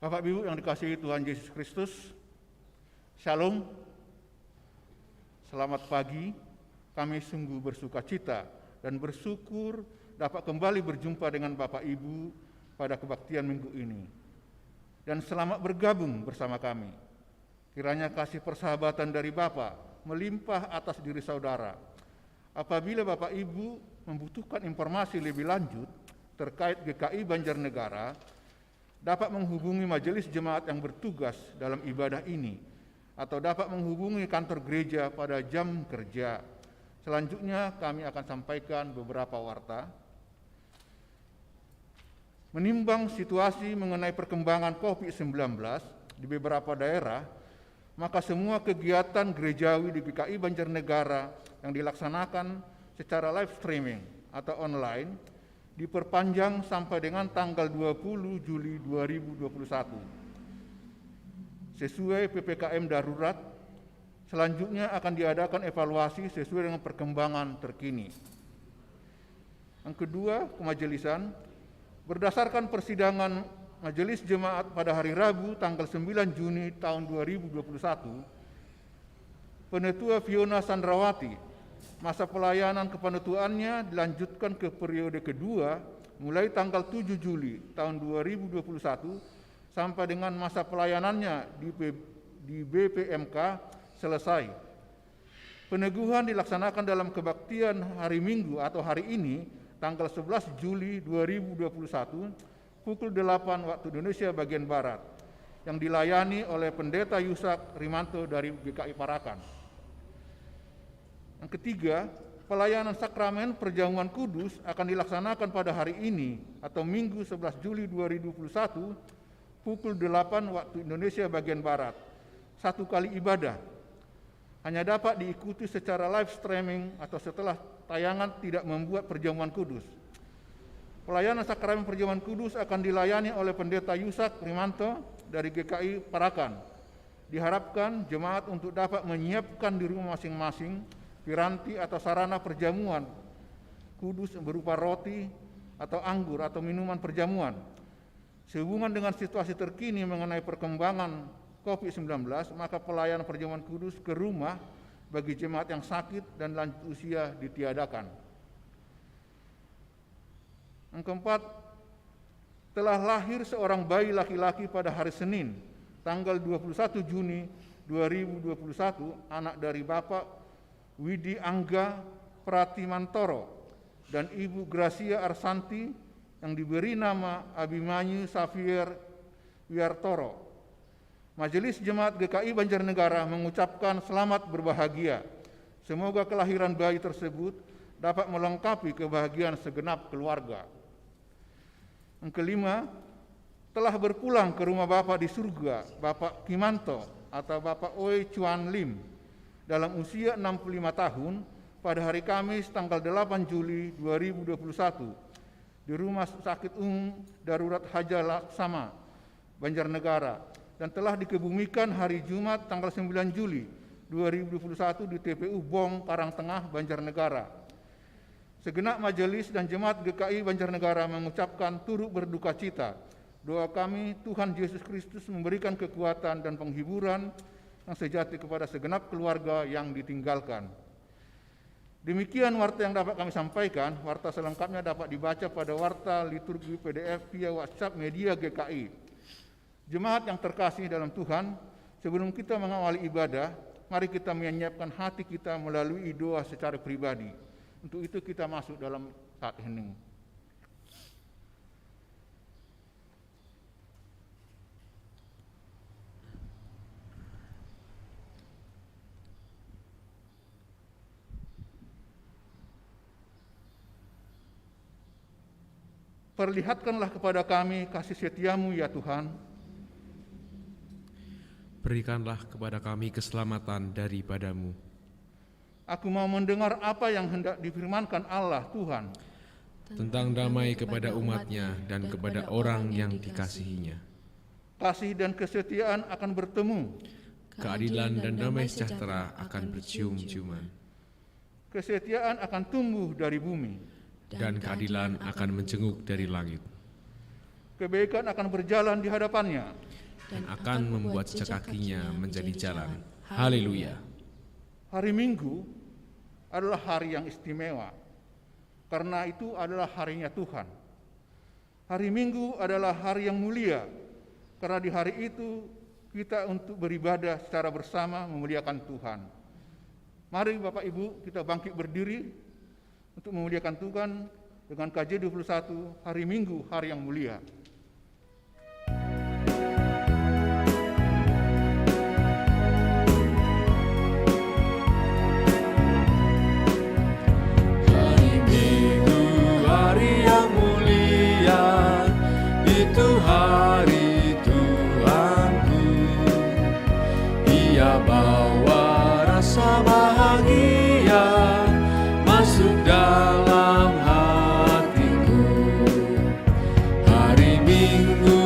Bapak Ibu yang dikasihi Tuhan Yesus Kristus, Shalom, selamat pagi. Kami sungguh bersuka cita dan bersyukur dapat kembali berjumpa dengan Bapak Ibu pada kebaktian minggu ini. Dan selamat bergabung bersama kami. Kiranya kasih persahabatan dari Bapa melimpah atas diri saudara. Apabila Bapak Ibu membutuhkan informasi lebih lanjut terkait GKI Banjarnegara, dapat menghubungi majelis jemaat yang bertugas dalam ibadah ini, atau dapat menghubungi kantor gereja pada jam kerja. Selanjutnya kami akan sampaikan beberapa warta. Menimbang situasi mengenai perkembangan COVID-19 di beberapa daerah, maka semua kegiatan gerejawi di GKI Banjarnegara yang dilaksanakan secara live streaming atau online diperpanjang sampai dengan tanggal 20 Juli 2021. Sesuai PPKM darurat, selanjutnya akan diadakan evaluasi sesuai dengan perkembangan terkini. Yang kedua, kemajelisan. Berdasarkan persidangan Majelis Jemaat pada hari Rabu tanggal 9 Juni tahun 2021, Penetua Fiona Sandrawati, masa pelayanan kepenetuannya dilanjutkan ke periode kedua mulai tanggal 7 Juli tahun 2021 sampai dengan masa pelayanannya di BPMK selesai. Peneguhan dilaksanakan dalam kebaktian hari Minggu atau hari ini tanggal 11 Juli 2021 pukul 8 waktu Indonesia bagian Barat yang dilayani oleh Pendeta Yusak Rimanto dari GKI Parakan. Yang ketiga, pelayanan sakramen perjamuan kudus akan dilaksanakan pada hari ini atau Minggu 11 Juli 2021 pukul 8 waktu Indonesia bagian Barat. Satu kali ibadah. Hanya dapat diikuti secara live streaming atau setelah tayangan tidak membuat perjamuan kudus. Pelayanan sakramen perjamuan kudus akan dilayani oleh Pendeta Yusak Rimanto dari GKI Parakan. Diharapkan jemaat untuk dapat menyiapkan di rumah masing-masing piranti atau sarana perjamuan kudus berupa roti atau anggur atau minuman perjamuan. Sehubungan dengan situasi terkini mengenai perkembangan COVID-19, maka pelayanan perjamuan kudus ke rumah bagi jemaat yang sakit dan lanjut usia ditiadakan. Yang keempat, telah lahir seorang bayi laki-laki pada hari Senin, tanggal 21 Juni 2021, anak dari Bapak Widi Angga Pratimantoro dan Ibu Gracia Arsanti yang diberi nama Abimanyu Xavier Wiartoro. Majelis Jemaat GKI Banjarnegara mengucapkan selamat berbahagia. Semoga kelahiran bayi tersebut dapat melengkapi kebahagiaan segenap keluarga. Yang kelima, telah berpulang ke rumah Bapa di surga, Bapak Kimanto atau Bapak Oi Chuan Lim dalam usia 65 tahun pada hari Kamis tanggal 8 Juli 2021 di Rumah Sakit Umum Darurat Haja Laksama, Banjarnegara, dan telah dikebumikan hari Jumat tanggal 9 Juli 2021 di TPU Bong, Karangtengah, Banjarnegara. Segenap majelis dan jemaat GKI Banjarnegara mengucapkan turut berduka cita. Doa kami Tuhan Yesus Kristus memberikan kekuatan dan penghiburan yang sejati kepada segenap keluarga yang ditinggalkan. Demikian warta yang dapat kami sampaikan. Warta selengkapnya dapat dibaca pada warta liturgi PDF via WhatsApp media GKI. Jemaat yang terkasih dalam Tuhan, sebelum kita mengawali ibadah, mari kita menyiapkan hati kita melalui doa secara pribadi. Untuk itu kita masuk dalam saat hening. Perlihatkanlah kepada kami kasih setiamu ya Tuhan. Berikanlah kepada kami keselamatan daripadamu. Aku mau mendengar apa yang hendak difirmankan Allah Tuhan Tentang damai kepada umatnya dan kepada orang yang dikasihinya. Kasih dan kesetiaan akan bertemu. Keadilan dan damai sejahtera akan bercium-ciuman. Kesetiaan akan tumbuh dari bumi. Dan keadilan akan menjenguk dari langit. kebaikan akan berjalan di hadapannya, dan akan membuat jejak kakinya menjadi jalan. Haleluya. Hari Minggu adalah hari yang istimewa, karena itu adalah harinya Tuhan. Hari Minggu adalah hari yang mulia, karena di hari itu kita untuk beribadah secara bersama memuliakan Tuhan. Mari Bapak Ibu kita bangkit berdiri untuk memuliakan Tuhan dengan KJ21 Hari Minggu, Hari yang Mulia. Hari Minggu, hari yang mulia, itu hari Tuhanku. Ia bawa rasa bahagia masuk dalam hatiku. Hari Minggu,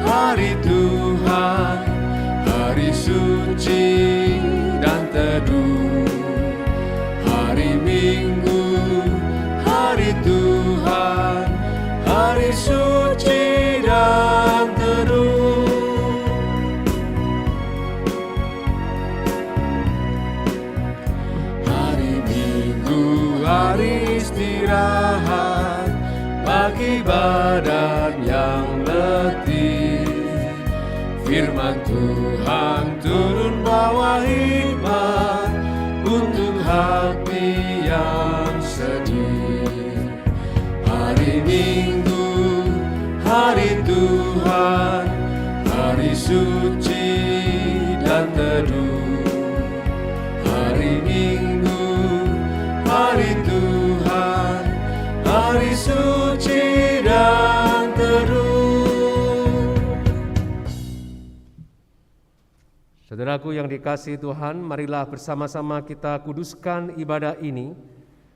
hari Tuhan, hari suci dan teduh. Hari Minggu, hari Tuhan, hari suci dan teduh. Hari Minggu, hari istirahat bagi badan yang letih. Firman Tuhan turun bawa hikmat untuk hati yang sedih. Hari Minggu, hari Tuhan, hari suci dan teduh. Hari Minggu, hari Tuhan, hari suci dan teduh. Saudaraku yang dikasihi Tuhan, marilah bersama-sama kita kuduskan ibadah ini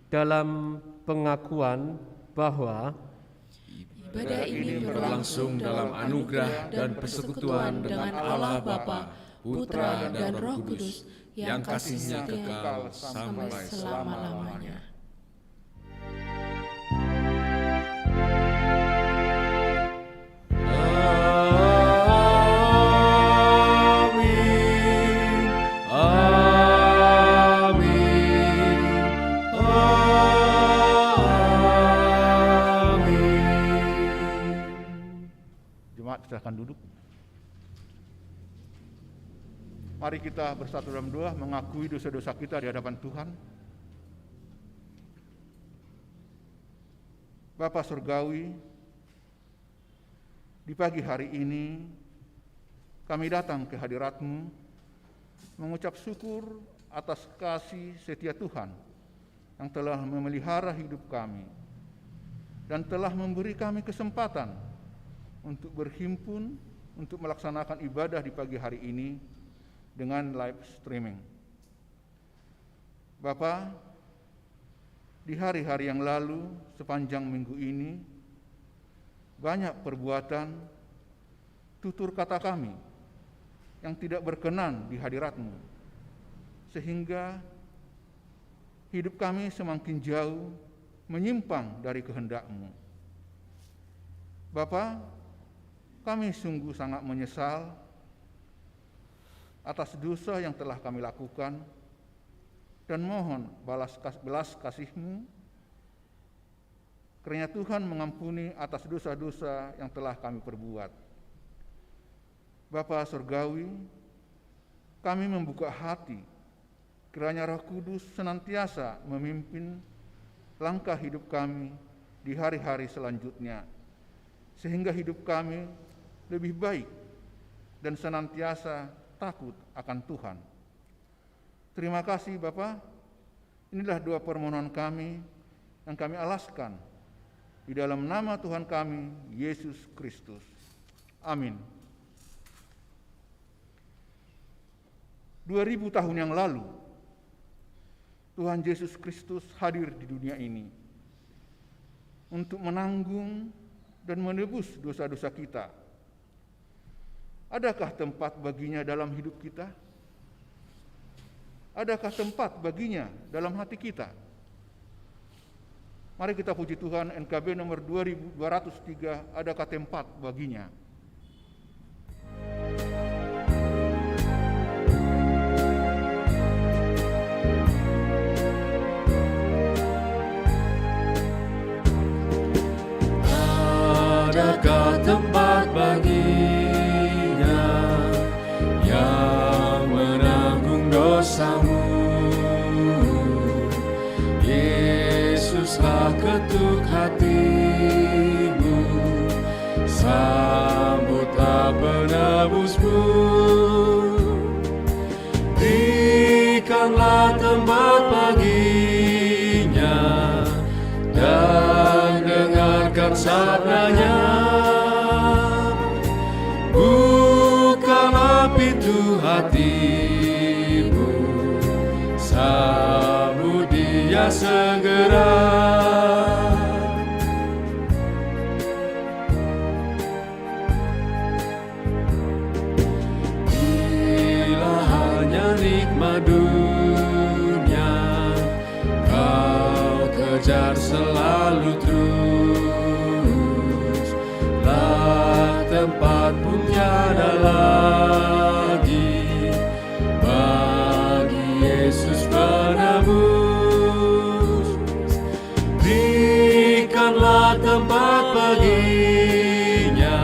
dalam pengakuan bahwa ibadah ini berlangsung dalam anugerah dan persekutuan dengan Allah Bapa, Putra dan Roh Kudus yang kasih-Nya kekal sampai selama-lamanya. Silakan duduk. Mari kita bersatu dalam doa mengakui dosa-dosa kita di hadapan Tuhan. Bapa Surgawi, di pagi hari ini kami datang ke hadirat-Mu mengucap syukur atas kasih setia Tuhan yang telah memelihara hidup kami dan telah memberi kami kesempatan untuk berhimpun, untuk melaksanakan ibadah di pagi hari ini dengan live streaming. Bapa, di hari-hari yang lalu, sepanjang minggu ini, banyak perbuatan, tutur kata kami yang tidak berkenan di hadirat-Mu, sehingga hidup kami semakin jauh menyimpang dari kehendak-Mu. Bapa, kami sungguh sangat menyesal atas dosa yang telah kami lakukan dan mohon belas kasih-Mu kiranya Tuhan mengampuni atas dosa-dosa yang telah kami perbuat. Bapa Surgawi, kami membuka hati kiranya Roh Kudus senantiasa memimpin langkah hidup kami di hari-hari selanjutnya, sehingga hidup kami lebih baik dan senantiasa takut akan Tuhan. Terima kasih Bapa. Inilah doa permohonan kami yang kami alaskan di dalam nama Tuhan kami, Yesus Kristus. Amin. 2000 tahun yang lalu, Tuhan Yesus Kristus hadir di dunia ini untuk menanggung dan menebus dosa-dosa kita. Adakah tempat baginya dalam hidup kita? Adakah tempat baginya dalam hati kita? Mari kita puji Tuhan, NKB nomor 2203 ada kata 4 baginya. Adakah tempat baginya yang menanggung dosamu? Yesuslah ketuk hatimu, sambutlah penebusmu. Berikanlah tempat baginya dan dengarkan sabdanya. Bukalah pintu hatimu, sambut Dia segera. Bila hanya nikmat dunia kau kejar selalu terus, lah tempat pun tiada lagi bagi Yesus penebus. Berikanlah tempat baginya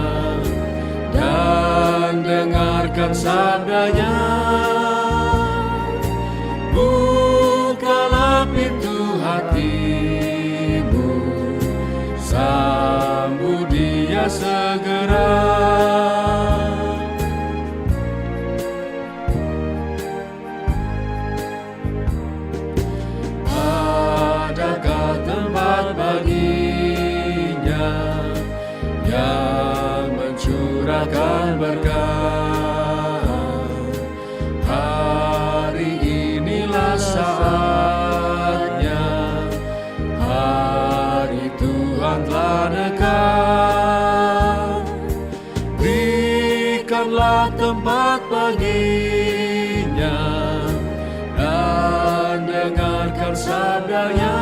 dan dengarkan sabdanya. Bukalah pintu hatimu, sambut Dia segera. Adakah tempat baginya yang mencurahkan berkat? Hari inilah saatnya, hari Tuhan telah dekat. Berikanlah tempat baginya dan dengarkan sabdanya.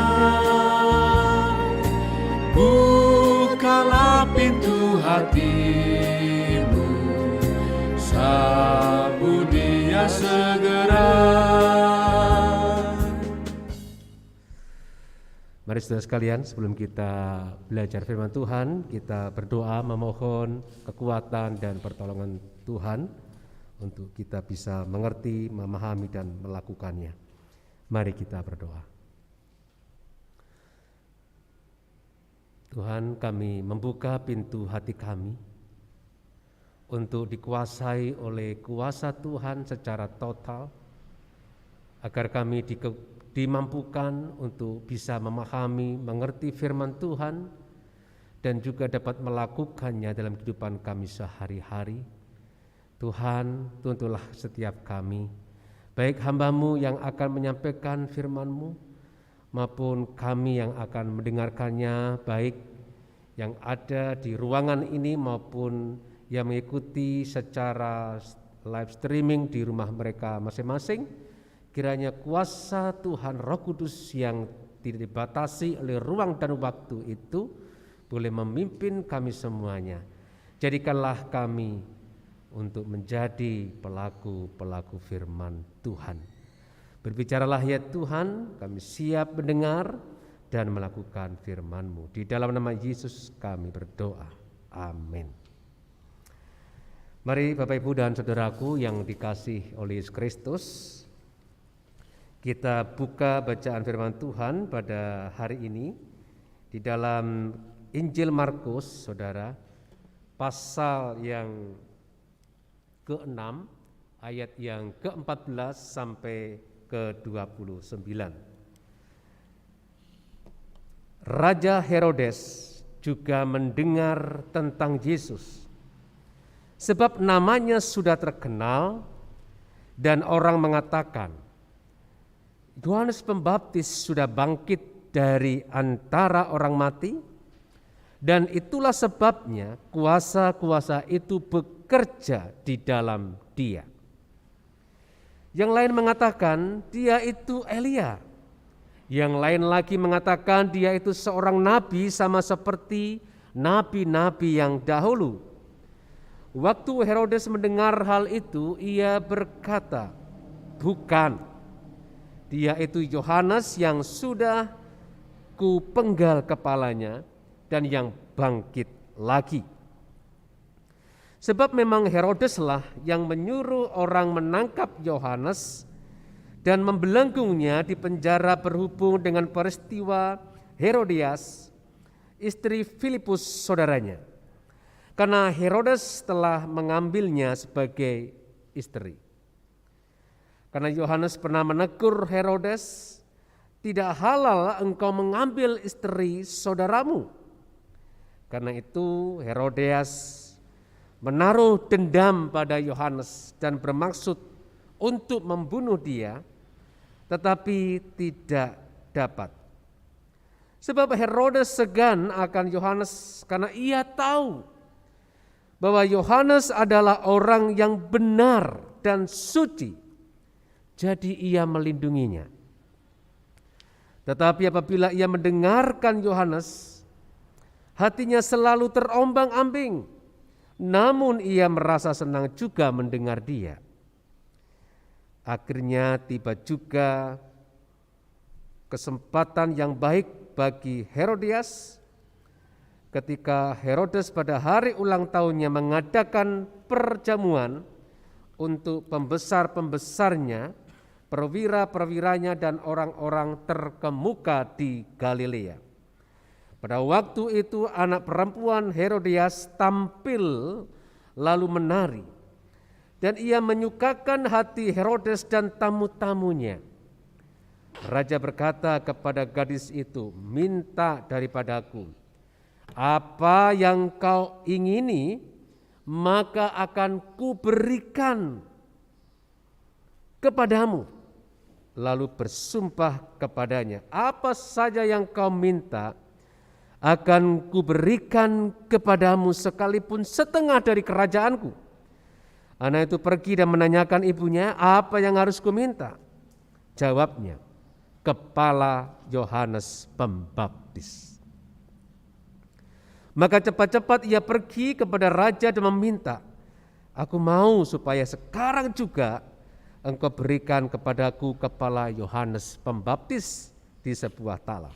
Bukalah pintu hatimu, sambut Dia segera. Mari saudara sekalian, sebelum kita belajar firman Tuhan, kita berdoa memohon kekuatan dan pertolongan Tuhan untuk kita bisa mengerti, memahami, dan melakukannya. Mari kita berdoa. Tuhan, kami membuka pintu hati kami untuk dikuasai oleh kuasa Tuhan secara total, agar kami dimampukan untuk bisa memahami, mengerti firman Tuhan, dan juga dapat melakukannya dalam kehidupan kami sehari-hari. Tuhan, tuntunlah setiap kami, baik hamba-Mu yang akan menyampaikan firman-Mu, maupun kami yang akan mendengarkannya, baik yang ada di ruangan ini maupun yang mengikuti secara live streaming di rumah mereka masing-masing. Kiranya kuasa Tuhan Roh Kudus yang tidak dibatasi oleh ruang dan waktu itu boleh memimpin kami semuanya. Jadikanlah kami untuk menjadi pelaku-pelaku firman Tuhan. Berbicaralah ya Tuhan, kami siap mendengar dan melakukan firman-Mu. Di dalam nama Yesus kami berdoa. Amin. Mari Bapak Ibu dan Saudaraku yang dikasih oleh Yesus Kristus, kita buka bacaan firman Tuhan pada hari ini di dalam Injil Markus, Saudara, pasal yang ke-6, ayat yang ke-14 sampai ke-29. Raja Herodes juga mendengar tentang Yesus, sebab namanya sudah terkenal dan orang mengatakan, Yohanes Pembaptis sudah bangkit dari antara orang mati, dan itulah sebabnya kuasa-kuasa itu bekerja di dalam Dia. Yang lain mengatakan dia itu Elia Yang lain lagi mengatakan dia itu seorang nabi sama seperti nabi-nabi yang dahulu. Waktu Herodes mendengar hal itu, ia berkata, "Bukan, dia itu Yohanes yang sudah kupenggal kepalanya dan yang bangkit lagi." Sebab memang Herodeslah yang menyuruh orang menangkap Yohanes dan membelenggungnya di penjara berhubung dengan peristiwa Herodias, istri Filipus saudaranya. Karena Herodes telah mengambilnya sebagai istri. Karena Yohanes pernah menegur Herodes, "Tidak halal engkau mengambil istri saudaramu." Karena itu Herodias menaruh dendam pada Yohanes dan bermaksud untuk membunuh dia, tetapi tidak dapat. Sebab Herodes segan akan Yohanes karena ia tahu bahwa Yohanes adalah orang yang benar dan suci, jadi ia melindunginya. Tetapi apabila ia mendengarkan Yohanes, hatinya selalu terombang-ambing, namun ia merasa senang juga mendengar dia. Akhirnya tiba juga kesempatan yang baik bagi Herodias ketika Herodes pada hari ulang tahunnya mengadakan perjamuan untuk pembesar-pembesarnya, perwira-perwiranya dan orang-orang terkemuka di Galilea. Pada waktu itu anak perempuan Herodias tampil lalu menari, dan ia menyukakan hati Herodes dan tamu-tamunya. Raja berkata kepada gadis itu, "Minta daripadaku apa yang kau ingini, maka akan kuberikan kepadamu." Lalu bersumpah kepadanya, "Apa saja yang kau minta akan kuberikan kepadamu sekalipun setengah dari kerajaanku." Anak itu pergi dan menanyakan ibunya, "Apa yang harus kuminta?" Jawabnya, "Kepala Yohanes Pembaptis." Maka cepat-cepat ia pergi kepada raja dan meminta, "Aku mau supaya sekarang juga engkau berikan kepadaku kepala Yohanes Pembaptis di sebuah talam."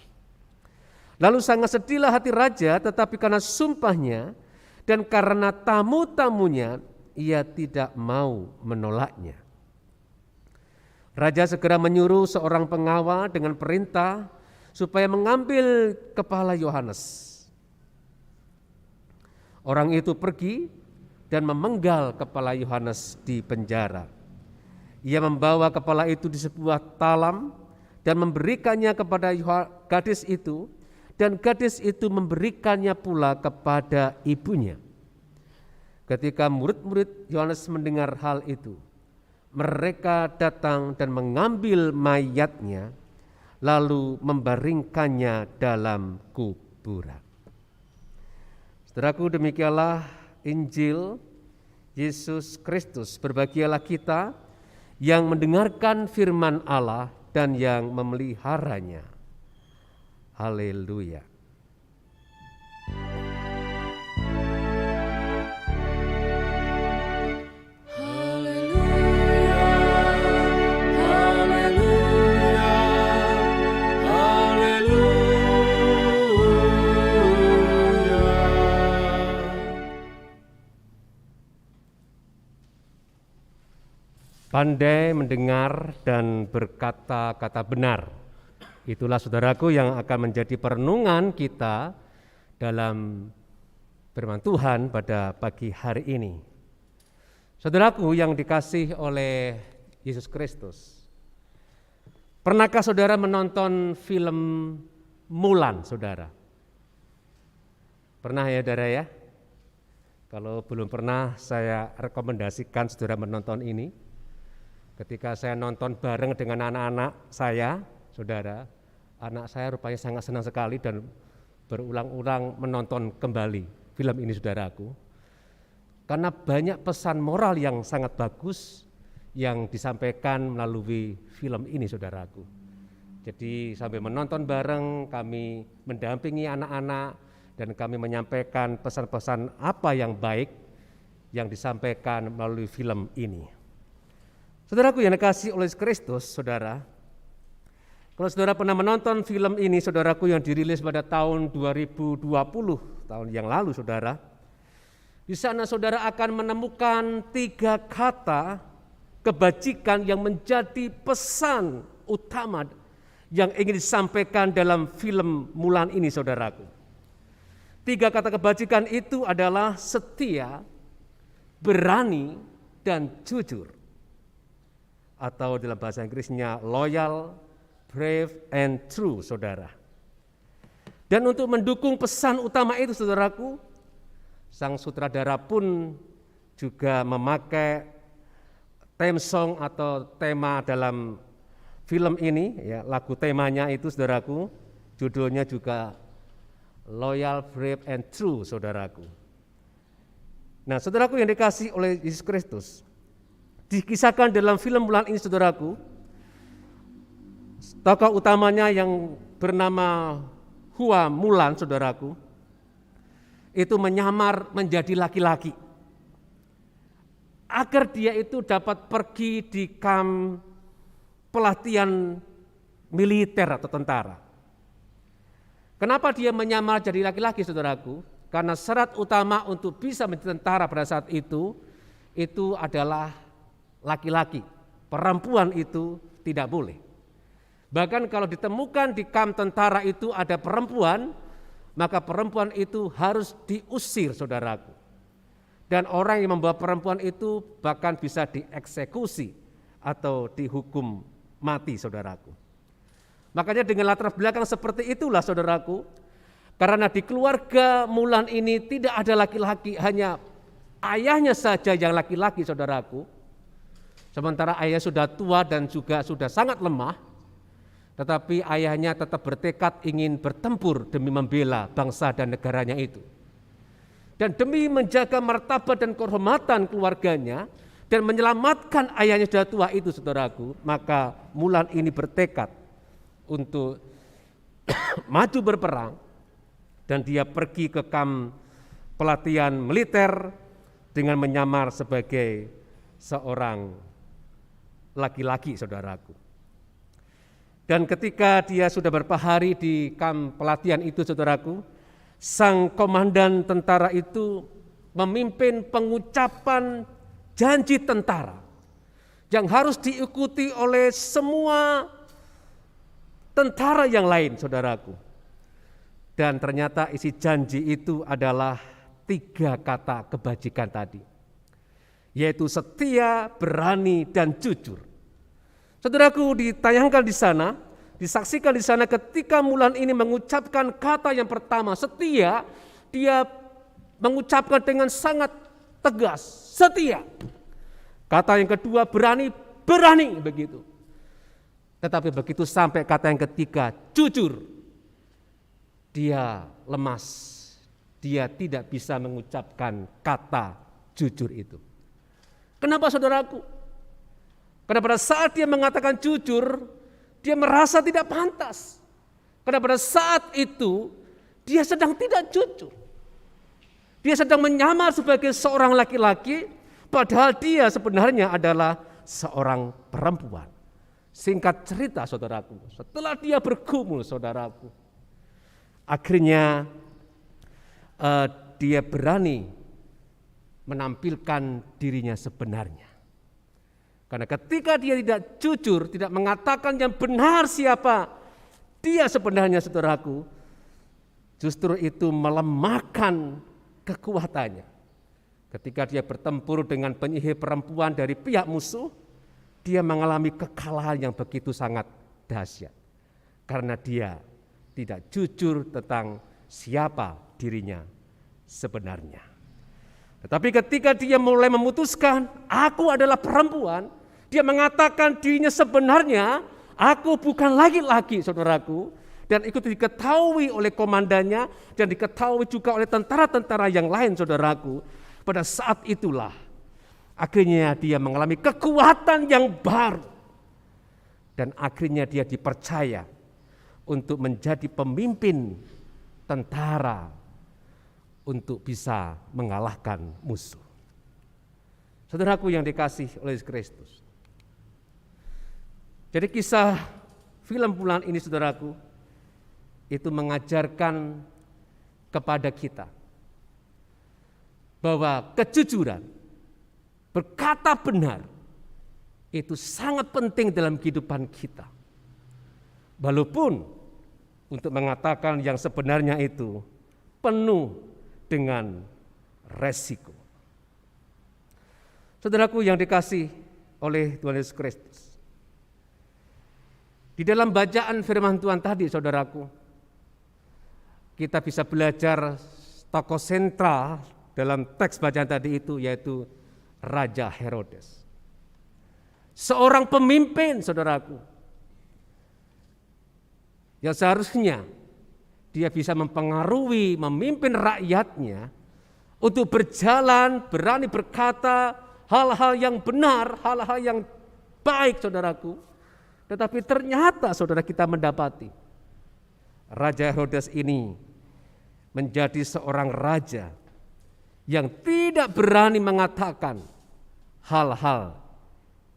Lalu sangat sedihlah hati raja, tetapi karena sumpahnya dan karena tamu-tamunya, ia tidak mau menolaknya. Raja segera menyuruh seorang pengawal dengan perintah supaya mengambil kepala Yohanes. Orang itu pergi dan memenggal kepala Yohanes di penjara. Ia membawa kepala itu di sebuah talam dan memberikannya kepada gadis itu, dan gadis itu memberikannya pula kepada ibunya. Ketika murid-murid Yohanes mendengar hal itu, mereka datang dan mengambil mayatnya, lalu membaringkannya dalam kuburan. Saudaraku, demikianlah Injil Yesus Kristus. Berbahagialah kita yang mendengarkan firman Allah dan yang memeliharanya. Haleluya. Pandai mendengar dan berkata-kata benar. Itulah saudaraku yang akan menjadi perenungan kita dalam firman Tuhan pada pagi hari ini. Saudaraku yang dikasih oleh Yesus Kristus, pernahkah saudara menonton film Mulan, saudara? Pernah ya, saudara ya? Kalau belum pernah, saya rekomendasikan saudara menonton ini. Ketika saya nonton bareng dengan anak-anak saya, saudara, anak saya rupanya sangat senang sekali dan berulang-ulang menonton kembali film ini, saudaraku. Karena banyak pesan moral yang sangat bagus yang disampaikan melalui film ini, saudaraku. Jadi sambil menonton bareng, kami mendampingi anak-anak dan kami menyampaikan pesan-pesan apa yang baik yang disampaikan melalui film ini. Saudaraku yang dikasihi oleh Kristus, saudara, kalau saudara pernah menonton film ini, saudaraku, yang dirilis pada tahun 2020, tahun yang lalu, saudara, di sana saudara akan menemukan 3 kata kebajikan yang menjadi pesan utama yang ingin disampaikan dalam film Mulan ini, saudaraku. 3 kata kebajikan itu adalah setia, berani, dan jujur. Atau dalam bahasa Inggrisnya loyal, brave, and true, saudara. Dan untuk mendukung pesan utama itu, saudaraku, sang sutradara pun juga memakai theme song atau tema dalam film ini, ya, lagu temanya itu, saudaraku, judulnya juga Loyal, Brave, and True, saudaraku. Nah, saudaraku yang dikasihi oleh Yesus Kristus, dikisahkan dalam film Mulan ini, saudaraku, tokoh utamanya yang bernama Hua Mulan, saudaraku, itu menyamar menjadi laki-laki agar dia itu dapat pergi di kamp pelatihan militer atau tentara. Kenapa dia menyamar jadi laki-laki, saudaraku? Karena syarat utama untuk bisa menjadi tentara pada saat itu adalah laki-laki. Perempuan itu tidak boleh. Bahkan kalau ditemukan di kamp tentara itu ada perempuan, maka perempuan itu harus diusir, saudaraku. Dan orang yang membawa perempuan itu bahkan bisa dieksekusi atau dihukum mati, saudaraku. Makanya dengan latar belakang seperti itulah, saudaraku, karena di keluarga Mulan ini tidak ada laki-laki, hanya ayahnya saja yang laki-laki, saudaraku. Sementara ayah sudah tua dan juga sudah sangat lemah, tetapi ayahnya tetap bertekad ingin bertempur demi membela bangsa dan negaranya itu. Dan demi menjaga martabat dan kehormatan keluarganya dan menyelamatkan ayahnya sudah tua itu, saudaraku, maka Mulan ini bertekad untuk maju berperang dan dia pergi ke kamp pelatihan militer dengan menyamar sebagai seorang laki-laki, saudaraku. Dan ketika dia sudah beberapa hari di kamp pelatihan itu, saudaraku, sang komandan tentara itu memimpin pengucapan janji tentara yang harus diikuti oleh semua tentara yang lain, saudaraku. Dan ternyata isi janji itu adalah 3 kata kebajikan tadi, yaitu setia, berani, dan jujur. Saudaraku, ditayangkan di sana, disaksikan di sana ketika Mulan ini mengucapkan kata yang pertama, setia, dia mengucapkan dengan sangat tegas, setia. Kata yang kedua, berani, berani, begitu. Tetapi begitu sampai kata yang ketiga, jujur, dia lemas. Dia tidak bisa mengucapkan kata jujur itu. Kenapa, saudaraku? Karena pada saat dia mengatakan jujur, dia merasa tidak pantas. Karena pada saat itu, dia sedang tidak jujur. Dia sedang menyamar sebagai seorang laki-laki, padahal dia sebenarnya adalah seorang perempuan. Singkat cerita, saudaraku, setelah dia bergumul, saudaraku, akhirnya dia berani menampilkan dirinya sebenarnya. Karena ketika dia tidak jujur, tidak mengatakan yang benar siapa dia sebenarnya, saudaraku, justru itu melemahkan kekuatannya. Ketika dia bertempur dengan penyihir perempuan dari pihak musuh, dia mengalami kekalahan yang begitu sangat dahsyat. Karena dia tidak jujur tentang siapa dirinya sebenarnya. Tetapi ketika dia mulai memutuskan, aku adalah perempuan, dia mengatakan dirinya sebenarnya, aku bukan laki-laki, saudaraku. Dan itu diketahui oleh komandannya dan diketahui juga oleh tentara-tentara yang lain, saudaraku. Pada saat itulah akhirnya dia mengalami kekuatan yang baru. Dan akhirnya dia dipercaya untuk menjadi pemimpin tentara untuk bisa mengalahkan musuh. Saudaraku yang dikasih oleh Kristus. Jadi kisah film bulan ini, saudaraku, itu mengajarkan kepada kita bahwa kejujuran, berkata benar, itu sangat penting dalam kehidupan kita. Walaupun untuk mengatakan yang sebenarnya itu penuh dengan resiko. Saudaraku yang dikasih oleh Tuhan Yesus Kristus. Di dalam bacaan firman Tuhan tadi, saudaraku, kita bisa belajar tokoh sentral dalam teks bacaan tadi itu, yaitu Raja Herodes. Seorang pemimpin, saudaraku, yang seharusnya dia bisa mempengaruhi, memimpin rakyatnya untuk berjalan, berani berkata hal-hal yang benar, hal-hal yang baik, saudaraku. Tetapi ternyata saudara kita mendapati Raja Herodes ini menjadi seorang raja yang tidak berani mengatakan hal-hal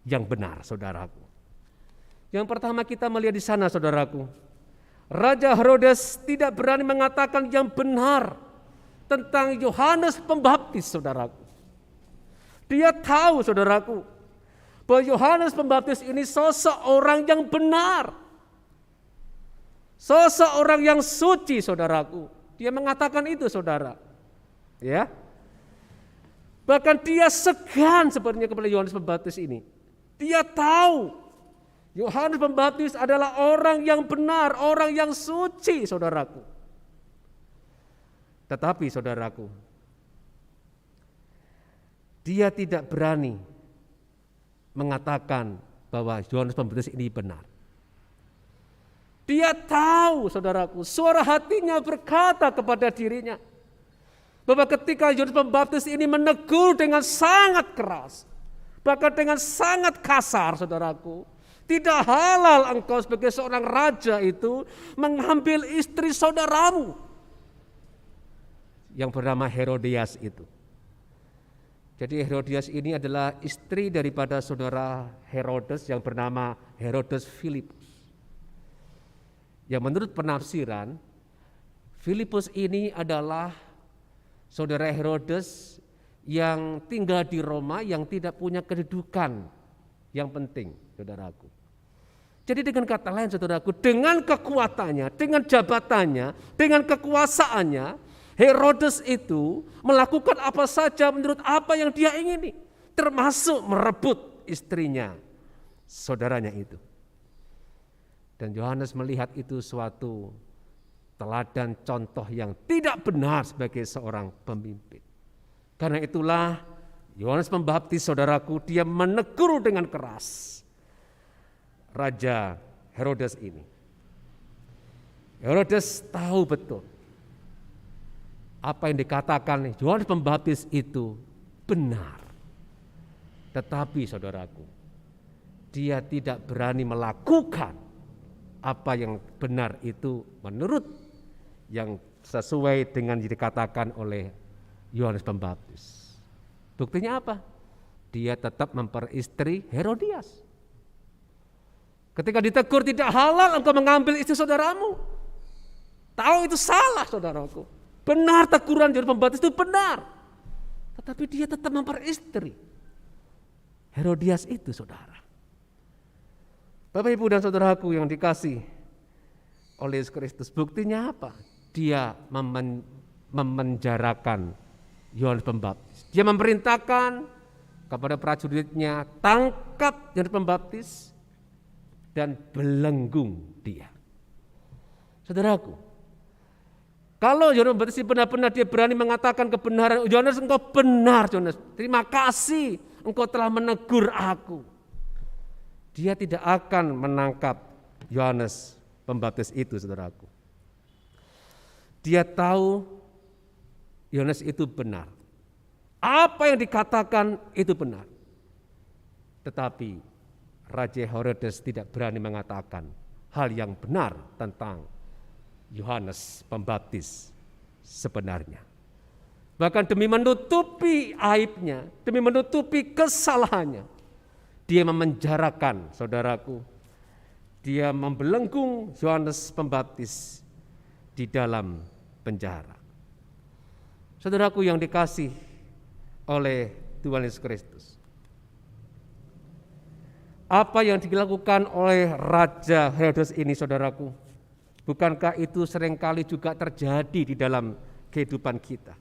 yang benar, saudaraku. Yang pertama kita melihat di sana, saudaraku, Raja Herodes tidak berani mengatakan yang benar tentang Yohanes Pembaptis, saudaraku. Dia tahu, saudaraku, bahwa Yohanes Pembaptis ini sosok orang yang benar, sosok orang yang suci, saudaraku. Dia mengatakan itu, saudara. Ya. Bahkan dia segan sebenarnya kepada Yohanes Pembaptis ini. Dia tahu Yohanes Pembaptis adalah orang yang benar, orang yang suci, saudaraku. Tetapi, saudaraku, dia tidak berani mengatakan bahwa Yohanes Pembaptis ini benar. Dia tahu, saudaraku, suara hatinya berkata kepada dirinya bahwa ketika Yohanes Pembaptis ini menegur dengan sangat keras, bahkan dengan sangat kasar, saudaraku, tidak halal engkau sebagai seorang raja itu mengambil istri saudaramu yang bernama Herodias itu. Jadi Herodias ini adalah istri daripada saudara Herodes yang bernama Herodes Filipus. Yang menurut penafsiran, Filipus ini adalah saudara Herodes yang tinggal di Roma yang tidak punya kedudukan yang penting, saudaraku. Jadi dengan kata lain, saudaraku, dengan kekuatannya, dengan jabatannya, dengan kekuasaannya, Herodes itu melakukan apa saja menurut apa yang dia ingini, termasuk merebut istrinya, saudaranya itu. Dan Yohanes melihat itu suatu teladan contoh yang tidak benar sebagai seorang pemimpin. Karena itulah Yohanes Pembaptis, saudaraku, dia menegur dengan keras Raja Herodes ini. Herodes tahu betul apa yang dikatakan Yohanes Pembaptis itu benar. Tetapi, saudaraku, dia tidak berani melakukan apa yang benar itu menurut yang sesuai dengan yang dikatakan oleh Yohanes Pembaptis. Buktinya apa? Dia tetap memperistri Herodias. Ketika ditegur tidak halal engkau mengambil istri saudaramu. Tahu itu salah, saudaraku. Benar teguran Yohanes Pembaptis itu benar. Tetapi dia tetap memperistri Herodias itu, saudara. Bapak, Ibu, dan saudaraku yang dikasih oleh Yesus Kristus, buktinya apa? Dia memenjarakan Yohanes Pembaptis. Dia memerintahkan kepada prajuritnya, tangkap Yohanes Pembaptis dan belenggung dia. Saudaraku, kalau Yohanes Pembaptis benar-benar dia berani mengatakan kebenaran, Yohanes, engkau benar, Yohanes, terima kasih engkau telah menegur aku. Dia tidak akan menangkap Yohanes Pembaptis itu, saudaraku. Dia tahu Yohanes itu benar. Apa yang dikatakan itu benar. Tetapi Raja Herodes tidak berani mengatakan hal yang benar tentang Yohanes Pembaptis sebenarnya. Bahkan demi menutupi aibnya, demi menutupi kesalahannya, dia memenjarakan, saudaraku, dia membelenggu Yohanes Pembaptis di dalam penjara. Saudaraku yang dikasih oleh Tuhan Yesus Kristus, apa yang dilakukan oleh Raja Herodes ini, saudaraku, bukankah itu seringkali juga terjadi di dalam kehidupan kita?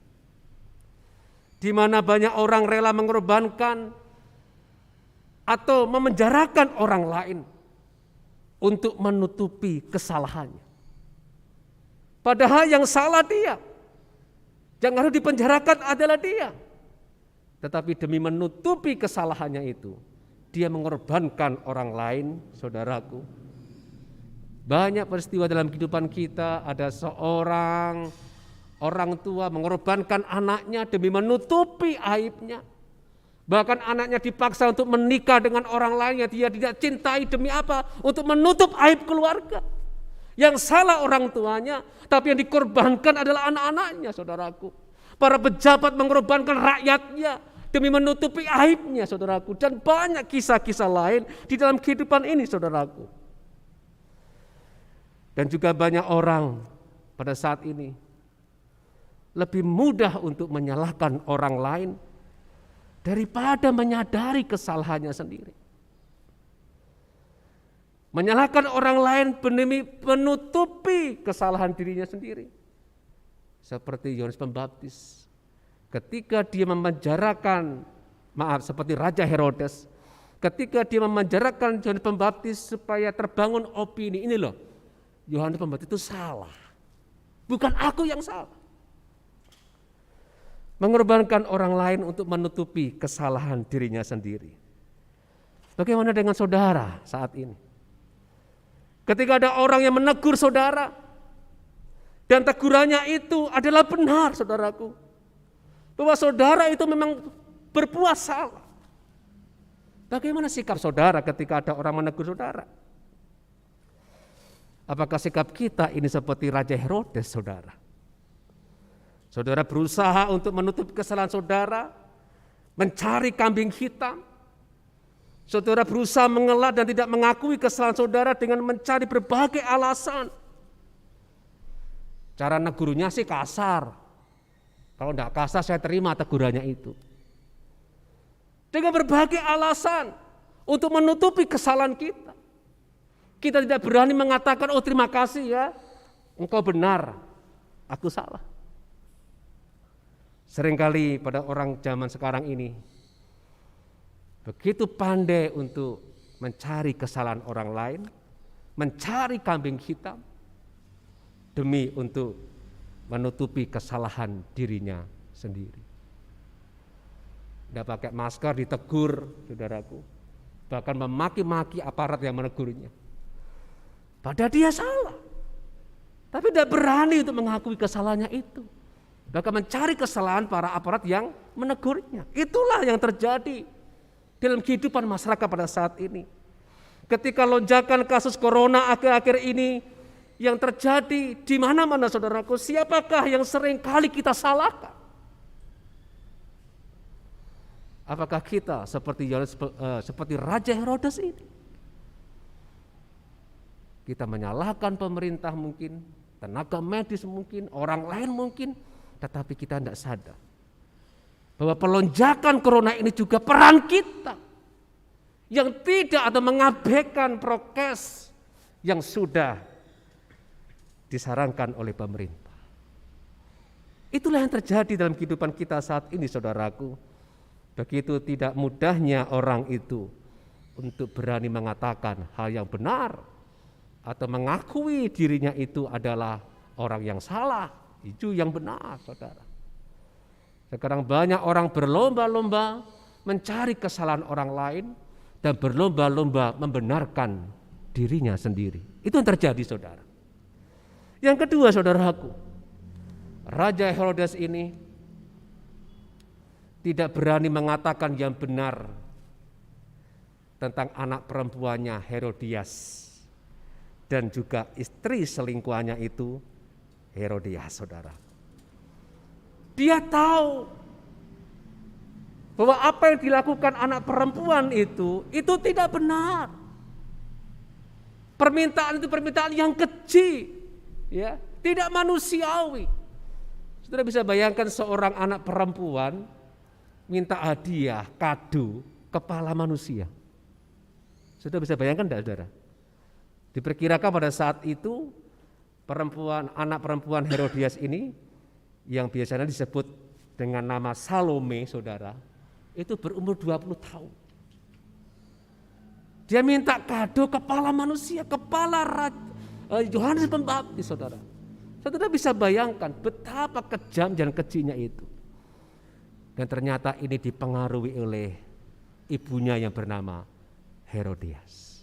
Di mana banyak orang rela mengorbankan atau memenjarakan orang lain untuk menutupi kesalahannya. Padahal yang salah dia, yang harus dipenjarakan adalah dia. Tetapi demi menutupi kesalahannya itu, dia mengorbankan orang lain, saudaraku. Banyak peristiwa dalam kehidupan kita, ada seorang orang tua mengorbankan anaknya demi menutupi aibnya. Bahkan anaknya dipaksa untuk menikah dengan orang lain yang dia tidak cintai, demi apa? Untuk menutup aib keluarga. Yang salah orang tuanya, tapi yang dikorbankan adalah anak-anaknya, saudaraku. Para pejabat mengorbankan rakyatnya demi menutupi aibnya, saudaraku. Dan banyak kisah-kisah lain di dalam kehidupan ini, saudaraku. Dan juga banyak orang pada saat ini lebih mudah untuk menyalahkan orang lain daripada menyadari kesalahannya sendiri. Menyalahkan orang lain demi menutupi kesalahan dirinya sendiri. Seperti Yohanes Pembaptis, ketika dia memenjarakan, seperti Raja Herodes, ketika dia memenjarakan Yohanes Pembaptis supaya terbangun opini, ini loh, Yohanes Pembaptis itu salah, bukan aku yang salah. Mengorbankan orang lain untuk menutupi kesalahan dirinya sendiri. Bagaimana dengan saudara saat ini? Ketika ada orang yang menegur saudara, dan tegurannya itu adalah benar, saudaraku, bahwa saudara itu memang berbuat salah. Bagaimana sikap saudara ketika ada orang menegur saudara? Apakah sikap kita ini seperti Raja Herodes, saudara? Saudara berusaha untuk menutup kesalahan saudara, mencari kambing hitam. Saudara berusaha mengelak dan tidak mengakui kesalahan saudara dengan mencari berbagai alasan. Cara negurnya sih kasar. Kalau tidak kasar saya terima tegurannya itu. Dengan berbagai alasan untuk menutupi kesalahan kita. Kita tidak berani mengatakan, oh terima kasih ya, engkau benar, aku salah. Seringkali pada orang zaman sekarang ini begitu pandai untuk mencari kesalahan orang lain, mencari kambing hitam demi untuk menutupi kesalahan dirinya sendiri. Tidak pakai masker ditegur, saudaraku, bahkan memaki-maki aparat yang menegurnya. Padahal dia salah, tapi tidak berani untuk mengakui kesalahannya itu. Bahkan mencari kesalahan para aparat yang menegurnya. Itulah yang terjadi dalam kehidupan masyarakat pada saat ini. Ketika lonjakan kasus corona akhir-akhir ini yang terjadi di mana-mana, saudaraku, siapakah yang sering kali kita salahkan? Apakah kita seperti Raja Herodes ini? Kita menyalahkan pemerintah mungkin, tenaga medis mungkin, orang lain mungkin, tetapi kita tidak sadar bahwa pelonjakan corona ini juga peran kita yang tidak atau mengabaikan prokes yang sudah disarankan oleh pemerintah. Itulah yang terjadi dalam kehidupan kita saat ini, saudaraku. Begitu tidak mudahnya orang itu untuk berani mengatakan hal yang benar atau mengakui dirinya itu adalah orang yang salah. Itu yang benar, saudara. Sekarang banyak orang berlomba-lomba mencari kesalahan orang lain dan berlomba-lomba membenarkan dirinya sendiri. Itu yang terjadi, saudara. Yang kedua, saudaraku, Raja Herodes ini tidak berani mengatakan yang benar tentang anak perempuannya Herodias. dan juga istri selingkuhannya itu Herodias, saudara. Dia tahu bahwa apa yang dilakukan anak perempuan itu tidak benar. Permintaan itu permintaan yang keji, ya, tidak manusiawi. Saudara bisa bayangkan seorang anak perempuan minta hadiah, kado, kepala manusia. Saudara bisa bayangkan tidak, saudara? Diperkirakan pada saat itu anak perempuan Herodias ini yang biasanya disebut dengan nama Salome, saudara, itu berumur 20 tahun. Dia minta kado kepala manusia, kepala Yohanes Pembaptis, saudara. Saudara bisa bayangkan betapa kejam dan kejinya itu. Dan ternyata ini dipengaruhi oleh ibunya yang bernama Herodias.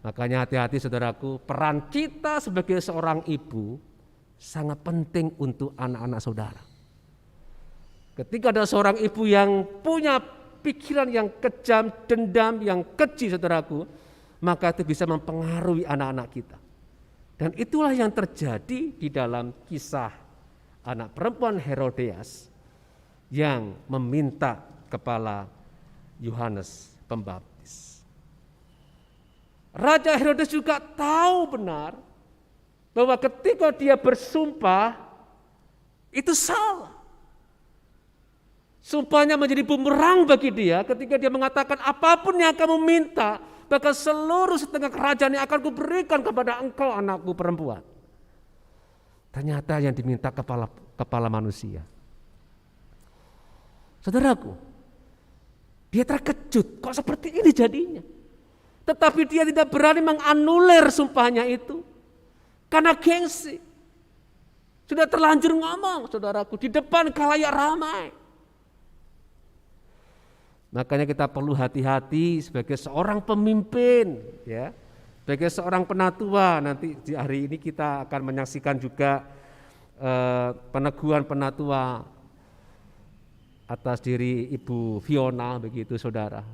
Makanya hati-hati saudaraku, peran kita sebagai seorang ibu sangat penting untuk anak-anak saudara. Ketika ada seorang ibu yang punya pikiran yang kejam, dendam, yang keji saudaraku, maka itu bisa mempengaruhi anak-anak kita. Dan itulah yang terjadi di dalam kisah anak perempuan Herodias yang meminta kepala Yohanes Pembaptis. Raja Herodes juga tahu benar bahwa ketika dia bersumpah itu salah. Sumpahnya menjadi bumerang bagi dia ketika dia mengatakan apapun yang kamu minta, bahkan seluruh setengah kerajaan yang akan kuberikan kepada engkau anakku perempuan. Ternyata yang diminta kepala manusia. Saudaraku, dia terkejut, kok seperti ini jadinya. Tetapi dia tidak berani menganulir sumpahnya itu karena gengsi. Sudah terlanjur ngomong, saudaraku, di depan khalayak ramai. Makanya kita perlu hati-hati sebagai seorang pemimpin, ya, sebagai seorang penatua. Nanti di hari ini kita akan menyaksikan juga peneguhan penatua atas diri Ibu Fiona, begitu saudara.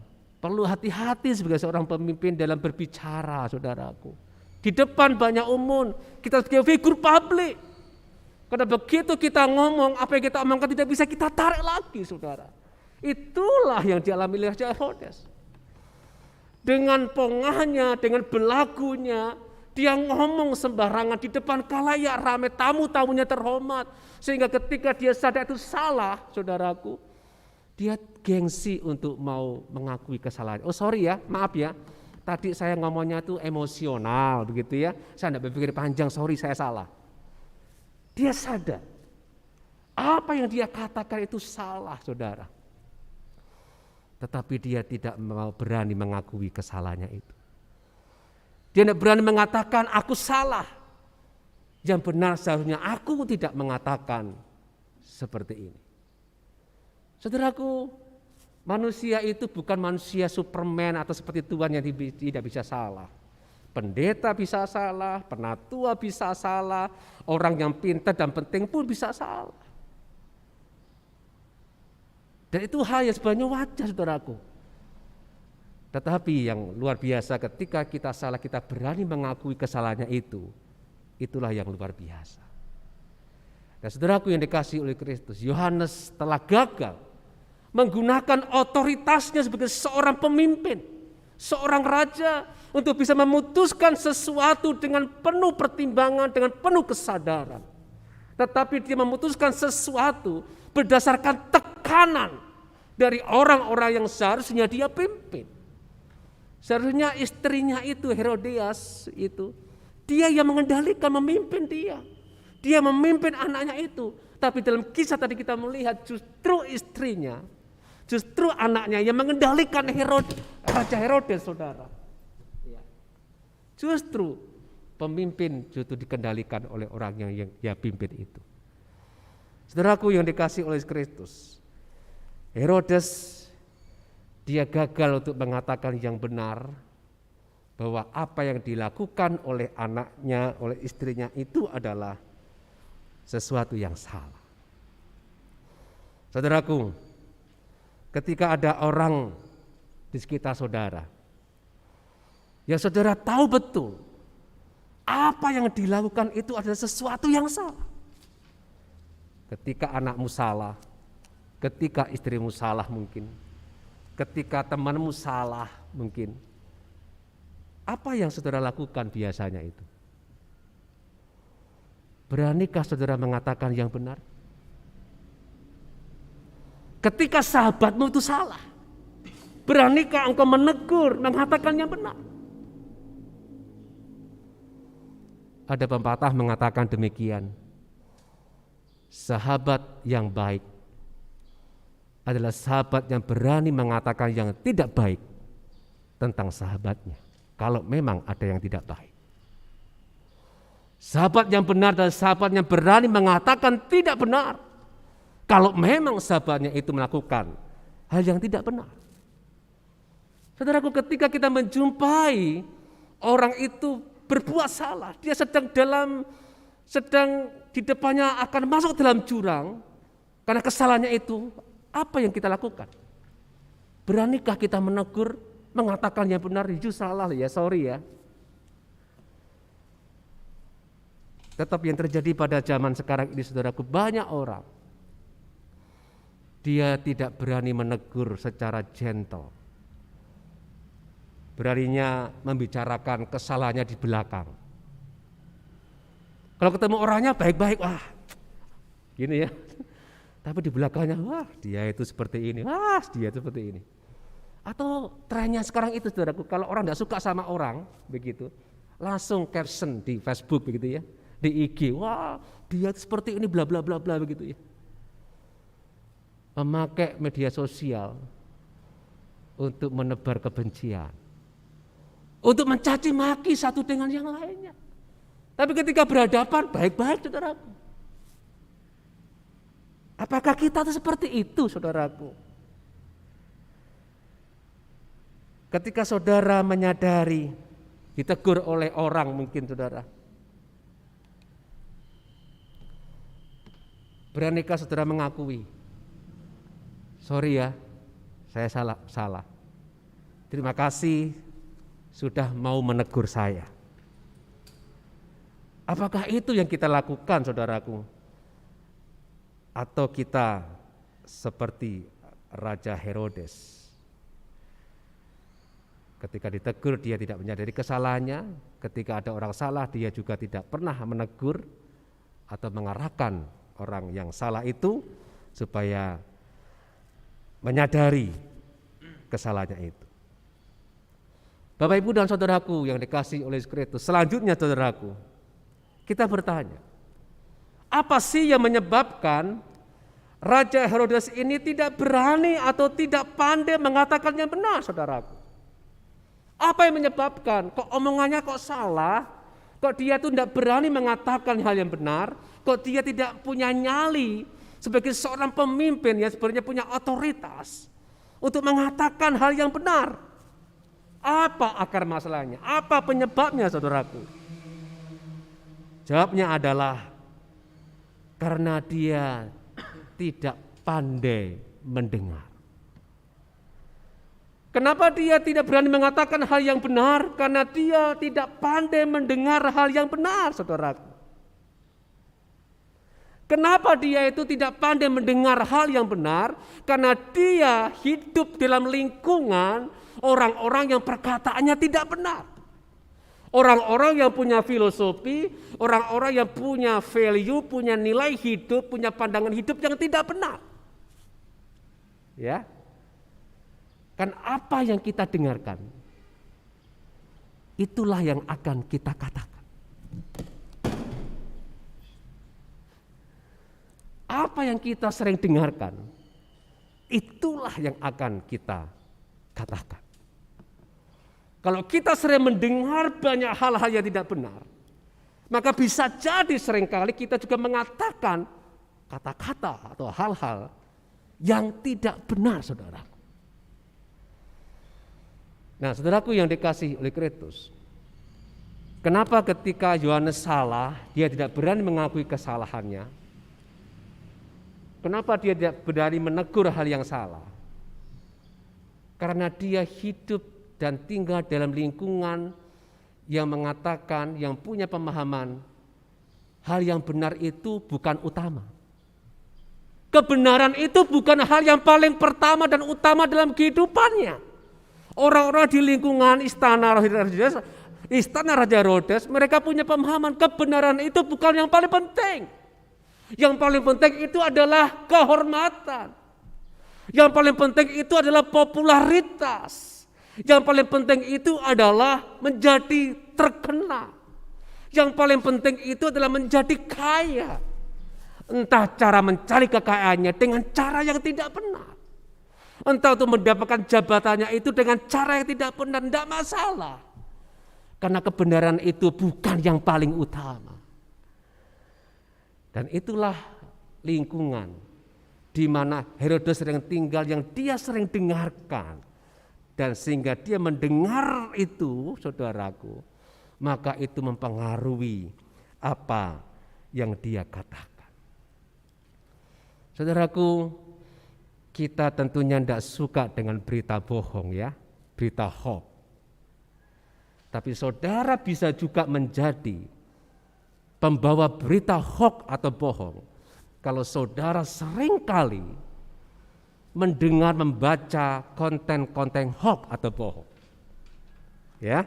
Perlu hati-hati sebagai seorang pemimpin dalam berbicara, saudaraku. Di depan banyak umum, kita sebagai figur publik. Karena begitu kita ngomong, apa yang kita omongkan tidak bisa kita tarik lagi, saudara. Itulah yang dialami oleh Raja Herodes. Dengan pongahnya, dengan belagunya, dia ngomong sembarangan di depan khalayak ramai, tamu-tamunya terhormat. Sehingga ketika dia sadar itu salah, saudaraku, dia gengsi untuk mau mengakui kesalahan. Oh sorry ya, maaf ya, tadi saya ngomongnya itu emosional begitu ya. Saya tidak berpikir panjang, sorry saya salah. Dia sadar, apa yang dia katakan itu salah, saudara. Tetapi dia tidak mau berani mengakui kesalahannya itu. Dia tidak berani mengatakan aku salah. Yang benar seharusnya aku tidak mengatakan seperti ini. Saudaraku, manusia itu bukan manusia Superman atau seperti Tuhan yang tidak bisa salah. Pendeta bisa salah, penatua bisa salah, orang yang pintar dan penting pun bisa salah. Dan itu hal yang sebenarnya wajar, saudaraku. Tetapi yang luar biasa ketika kita salah, kita berani mengakui kesalahannya itu. Itulah yang luar biasa. Dan saudaraku yang dikasihi oleh Kristus, Yohanes telah gagal menggunakan otoritasnya sebagai seorang pemimpin, seorang raja, untuk bisa memutuskan sesuatu dengan penuh pertimbangan, dengan penuh kesadaran. Tetapi dia memutuskan sesuatu berdasarkan tekanan dari orang-orang yang seharusnya dia pimpin. Seharusnya istrinya itu, Herodias itu, dia yang mengendalikan, memimpin dia. Dia memimpin anaknya itu. Tapi dalam kisah tadi kita melihat justru istrinya, justru anaknya yang mengendalikan Raja Herodes, saudara. Justru pemimpin justru dikendalikan oleh orang yang dia pimpin itu. Saudaraku yang dikasihi oleh Kristus, Herodes dia gagal untuk mengatakan yang benar bahwa apa yang dilakukan oleh anaknya, oleh istrinya itu adalah sesuatu yang salah. Saudaraku, ketika ada orang di sekitar saudara yang saudara tahu betul Apa yang dilakukan itu adalah sesuatu yang salah. Ketika anakmu salah, ketika istrimu salah mungkin, ketika temanmu salah mungkin, apa yang saudara lakukan biasanya itu? Beranikah saudara mengatakan yang benar? Ketika sahabatmu itu salah, beranikah engkau menegur, mengatakan yang benar? Ada pepatah mengatakan demikian, sahabat yang baik adalah sahabat yang berani mengatakan yang tidak baik tentang sahabatnya, kalau memang ada yang tidak baik. Sahabat yang benar adalah sahabat yang berani mengatakan tidak benar kalau memang sahabatnya itu melakukan hal yang tidak benar. Saudaraku, ketika kita menjumpai orang itu berbuat salah, dia sedang di depannya akan masuk dalam jurang karena kesalahannya itu, apa yang kita lakukan? Beranikah kita menegur, mengatakan yang benar, itu salah ya, sorry ya. Tetapi yang terjadi pada zaman sekarang ini, saudaraku, banyak orang dia tidak berani menegur secara gentle, beraninya membicarakan kesalahannya di belakang. Kalau ketemu orangnya baik-baik, wah gini ya, tapi di belakangnya, wah dia itu seperti ini, wah dia itu seperti ini. Atau trennya sekarang itu, saudaraku, kalau orang tidak suka sama orang begitu, langsung caption di Facebook begitu ya, di IG, wah dia seperti ini bla bla bla bla begitu ya. Memakai media sosial untuk menebar kebencian, untuk mencaci maki satu dengan yang lainnya. Tapi ketika berhadapan baik-baik, saudaraku. Apakah kita tuh seperti itu, saudaraku? Ketika saudara menyadari ditegur oleh orang mungkin, saudara, beranikah saudara mengakui, sorry ya, saya salah. Terima kasih sudah mau menegur saya. Apakah itu yang kita lakukan, saudaraku? Atau kita seperti Raja Herodes, ketika ditegur dia tidak menyadari kesalahannya, ketika ada orang salah dia juga tidak pernah menegur atau mengarahkan orang yang salah itu supaya menyadari kesalahannya itu. Bapak, Ibu, dan saudaraku yang dikasihi oleh Kristus, selanjutnya saudaraku, kita bertanya, apa sih yang menyebabkan Raja Herodes ini tidak berani atau tidak pandai mengatakan yang benar, saudaraku? Apa yang menyebabkan? Kok omongannya kok salah? Kok dia tuh tidak berani mengatakan hal yang benar? Kok dia tidak punya nyali sebagai seorang pemimpin yang sebenarnya punya otoritas untuk mengatakan hal yang benar? Apa akar masalahnya? Apa penyebabnya, saudaraku? Jawabnya adalah karena dia tidak pandai mendengar. Kenapa dia tidak berani mengatakan hal yang benar? Karena dia tidak pandai mendengar hal yang benar, saudaraku. Kenapa dia itu tidak pandai mendengar hal yang benar? Karena dia hidup dalam lingkungan orang-orang yang perkataannya tidak benar. Orang-orang yang punya filosofi, orang-orang yang punya value, punya nilai hidup, punya pandangan hidup yang tidak benar. Ya. Kan apa yang kita dengarkan, itulah yang akan kita katakan. Apa yang kita sering dengarkan, itulah yang akan kita katakan. Kalau kita sering mendengar banyak hal-hal yang tidak benar, maka bisa jadi seringkali kita juga mengatakan kata-kata atau hal-hal yang tidak benar, saudara. Nah, saudaraku yang dikasihi oleh Kristus, kenapa ketika Yohanes salah, dia tidak berani mengakui kesalahannya? Kenapa dia tidak berani menegur hal yang salah? Karena dia hidup dan tinggal dalam lingkungan yang mengatakan, yang punya pemahaman hal yang benar itu bukan utama. Kebenaran itu bukan hal yang paling pertama dan utama dalam kehidupannya. Orang-orang di lingkungan istana Raja Herodes, mereka punya pemahaman kebenaran itu bukan yang paling penting. Yang paling penting itu adalah kehormatan. Yang paling penting itu adalah popularitas. Yang paling penting itu adalah menjadi terkenal. Yang paling penting itu adalah menjadi kaya. Entah cara mencari kekayaannya dengan cara yang tidak benar. Entah untuk mendapatkan jabatannya itu dengan cara yang tidak benar, tidak masalah. Karena kebenaran itu bukan yang paling utama. Dan itulah lingkungan di mana Herodes sering tinggal, yang dia sering dengarkan. Dan sehingga dia mendengar itu, saudaraku, maka itu mempengaruhi apa yang dia katakan. Saudaraku, kita tentunya tidak suka dengan berita bohong ya, berita hoax. Tapi saudara bisa juga menjadi pembawa berita hoax atau bohong kalau saudara seringkali mendengar, membaca konten-konten hoax atau bohong. Ya.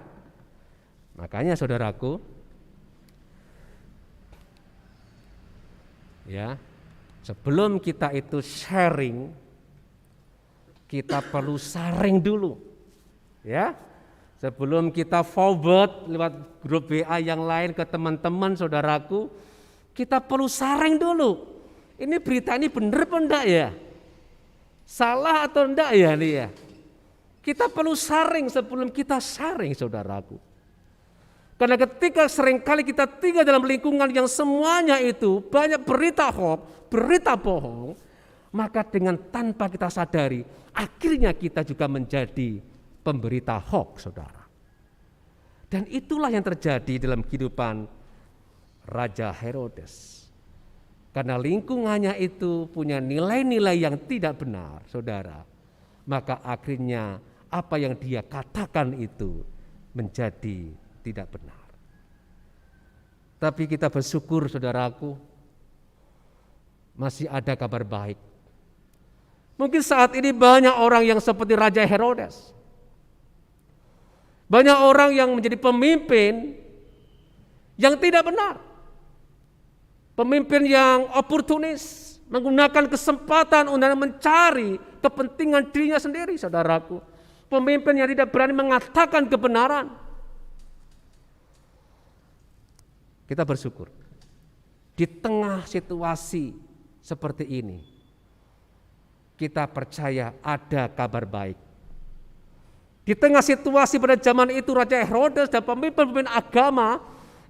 Makanya saudaraku, ya, sebelum kita itu sharing, kita perlu saring dulu. Ya. Sebelum kita forward lewat grup WA yang lain ke teman-teman saudaraku, kita perlu saring dulu. Ini berita ini benar apa enggak ya? Salah atau enggak ya nih ya? Kita perlu saring sebelum kita sharing saudaraku. Karena ketika seringkali kita tinggal dalam lingkungan yang semuanya itu banyak berita hoax, berita bohong, maka dengan tanpa kita sadari, akhirnya kita juga menjadi pemberita hoax, saudara. Dan itulah yang terjadi dalam kehidupan Raja Herodes. Karena lingkungannya itu punya nilai-nilai yang tidak benar, saudara. Maka akhirnya apa yang dia katakan itu menjadi tidak benar. Tapi kita bersyukur saudaraku, masih ada kabar baik. Mungkin saat ini banyak orang yang seperti Raja Herodes. Banyak orang yang menjadi pemimpin yang tidak benar. Pemimpin yang oportunis, menggunakan kesempatan untuk mencari kepentingan dirinya sendiri, saudaraku. Pemimpin yang tidak berani mengatakan kebenaran. Kita bersyukur di tengah situasi seperti ini, kita percaya ada kabar baik. Di tengah situasi pada zaman itu Raja Herodes dan pemimpin-pemimpin agama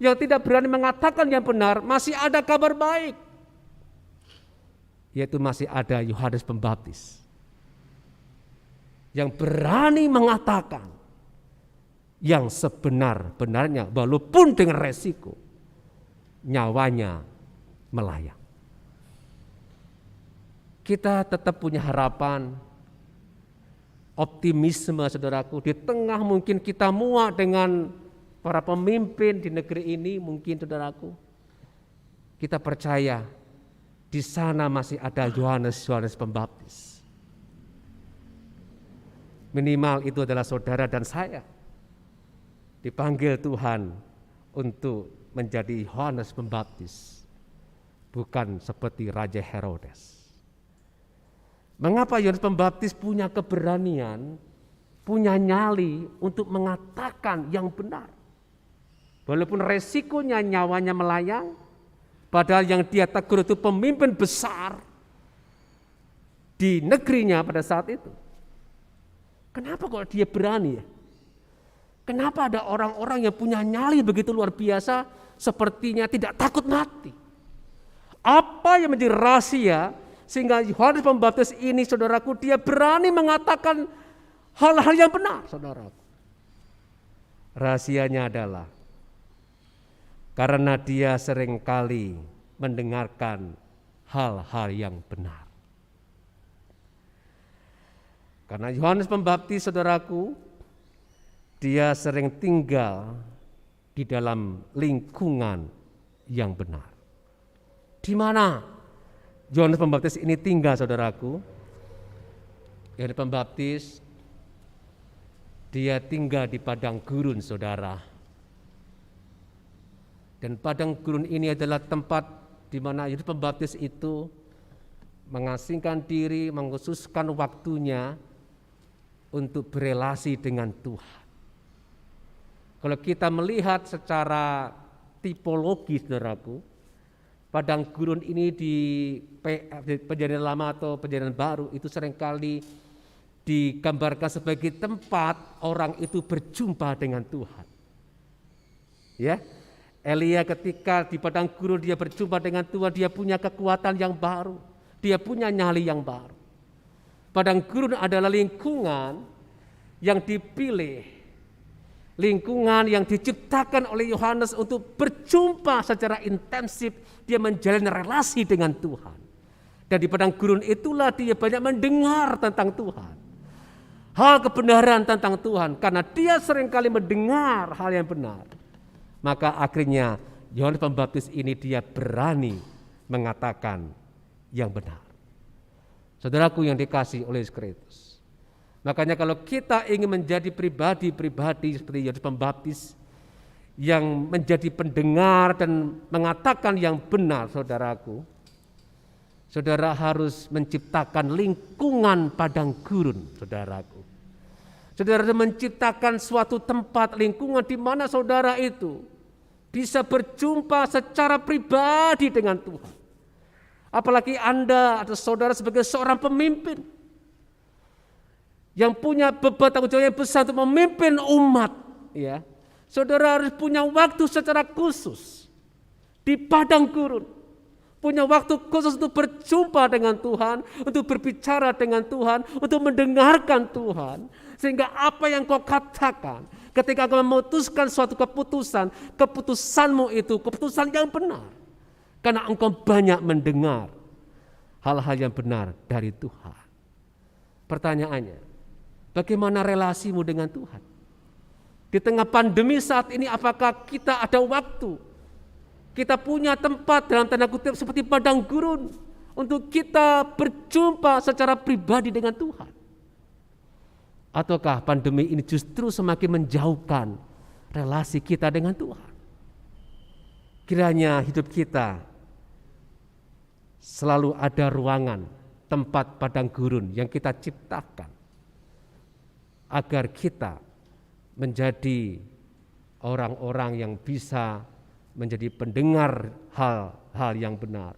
yang tidak berani mengatakan yang benar, masih ada kabar baik. Yaitu masih ada Yohanes Pembaptis yang berani mengatakan yang sebenar-benarnya walaupun dengan resiko nyawanya melayang. Kita tetap punya harapan, optimisme saudaraku, di tengah mungkin kita muak dengan para pemimpin di negeri ini, mungkin saudaraku, kita percaya di sana masih ada Yohanes Pembaptis. Minimal itu adalah saudara dan saya dipanggil Tuhan untuk menjadi Yohanes Pembaptis, bukan seperti Raja Herodes. Mengapa Yohanes Pembaptis punya keberanian, punya nyali untuk mengatakan yang benar? Walaupun resikonya nyawanya melayang, padahal yang dia tegur itu pemimpin besar di negerinya pada saat itu. Kenapa kok dia berani ya? Kenapa ada orang-orang yang punya nyali begitu luar biasa, sepertinya tidak takut mati? Apa yang menjadi rahasia sehingga Yohanes Pembaptis ini, saudaraku, dia berani mengatakan hal-hal yang benar, saudaraku? Rahasianya adalah karena dia seringkali mendengarkan hal-hal yang benar. Karena Yohanes Pembaptis, saudaraku, dia sering tinggal di dalam lingkungan yang benar. Di mana Yohanes Pembaptis ini tinggal, saudaraku? Yohanes Pembaptis, dia tinggal di padang gurun, saudara. Dan padang gurun ini adalah tempat di mana Yohanes Pembaptis itu mengasingkan diri, mengkhususkan waktunya untuk berelasi dengan Tuhan. Kalau kita melihat secara tipologi, saudaraku, padang gurun ini di Perjanjian Lama atau Perjanjian Baru itu seringkali digambarkan sebagai tempat orang itu berjumpa dengan Tuhan. Ya, Elia ketika di padang gurun dia berjumpa dengan Tuhan, dia punya kekuatan yang baru, dia punya nyali yang baru. Padang gurun adalah lingkungan yang dipilih, lingkungan yang diciptakan oleh Yohanes untuk berjumpa secara intensif, dia menjalin relasi dengan Tuhan. Dan di padang gurun itulah dia banyak mendengar tentang Tuhan, hal kebenaran tentang Tuhan, karena dia seringkali mendengar hal yang benar. Maka akhirnya Yohanes Pembaptis ini dia berani mengatakan yang benar. Saudaraku yang dikasihi oleh Kristus, makanya kalau kita ingin menjadi pribadi-pribadi seperti Yohanes Pembaptis yang menjadi pendengar dan mengatakan yang benar, saudaraku, saudara harus menciptakan lingkungan padang gurun, saudaraku. Saudara harus menciptakan suatu tempat, lingkungan di mana saudara itu bisa berjumpa secara pribadi dengan Tuhan. Apalagi Anda atau saudara sebagai seorang pemimpin yang punya beban tanggung jawab yang besar untuk memimpin umat, ya. Saudara harus punya waktu secara khusus di padang gurun, punya waktu khusus untuk berjumpa dengan Tuhan, untuk berbicara dengan Tuhan, untuk mendengarkan Tuhan, sehingga apa yang kau katakan ketika kau memutuskan suatu keputusan, keputusanmu itu keputusan yang benar, karena engkau banyak mendengar hal-hal yang benar dari Tuhan. Pertanyaannya, bagaimana relasimu dengan Tuhan? Di tengah pandemi saat ini, apakah kita ada waktu, kita punya tempat dalam tanda kutip seperti padang gurun untuk kita berjumpa secara pribadi dengan Tuhan? Ataukah pandemi ini justru semakin menjauhkan relasi kita dengan Tuhan? Kiranya hidup kita selalu ada ruangan, tempat padang gurun yang kita ciptakan, agar kita menjadi orang-orang yang bisa menjadi pendengar hal-hal yang benar,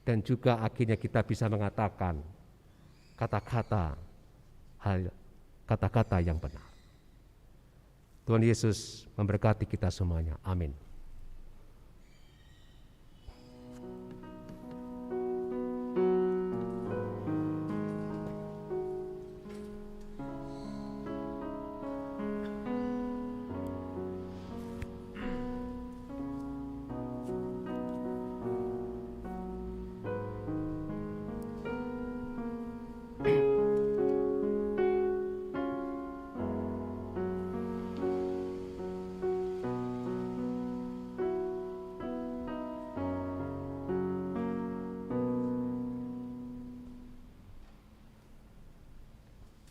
dan juga akhirnya kita bisa mengatakan kata-kata yang benar. Tuhan Yesus memberkati kita semuanya. Amin.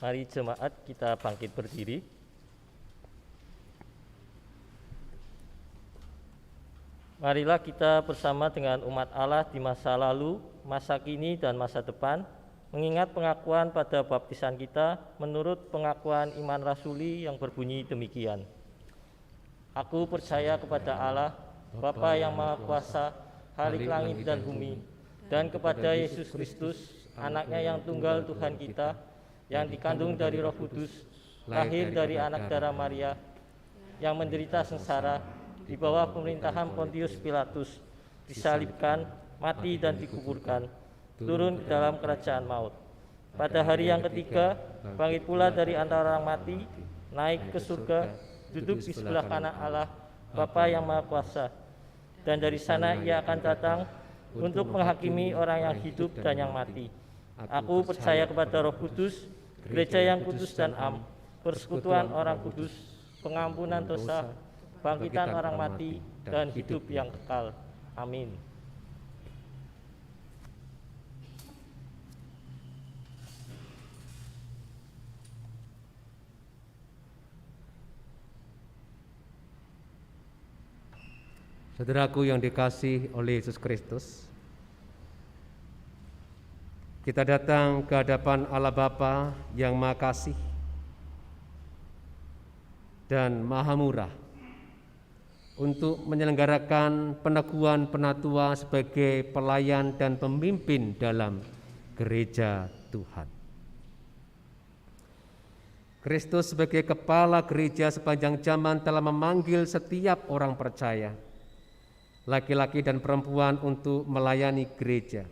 Mari jemaat kita bangkit berdiri. Marilah kita bersama dengan umat Allah di masa lalu, masa kini, dan masa depan, mengingat pengakuan pada baptisan kita menurut pengakuan iman rasuli yang berbunyi demikian. Aku percaya kepada Allah, Bapa yang Maha Kuasa, Khalik langit dan bumi, dan kepada Yesus Kristus, Anaknya yang tunggal Tuhan kita, yang dikandung dari Roh Kudus, lahir dari anak darah Maria, yang menderita sengsara di bawah pemerintahan Pontius Pilatus, disalibkan, mati dan dikuburkan, turun ke dalam kerajaan maut. Pada hari yang ketiga, bangkit pula dari antara orang mati, naik ke surga, duduk di sebelah kanan Allah, Bapa yang Maha Kuasa. Dan dari sana ia akan datang untuk menghakimi orang yang hidup dan yang mati. Aku percaya kepada Roh Kudus, gereja yang kudus dan am, persekutuan orang kudus, pengampunan dosa, kebangkitan orang mati, dan hidup yang kekal. Amin. Saudaraku yang dikasihi oleh Yesus Kristus, kita datang ke hadapan Allah Bapa yang Maha Kasih dan Maha Murah untuk menyelenggarakan peneguhan penatua sebagai pelayan dan pemimpin dalam gereja Tuhan. Kristus sebagai kepala gereja sepanjang zaman telah memanggil setiap orang percaya, laki-laki dan perempuan, untuk melayani gereja.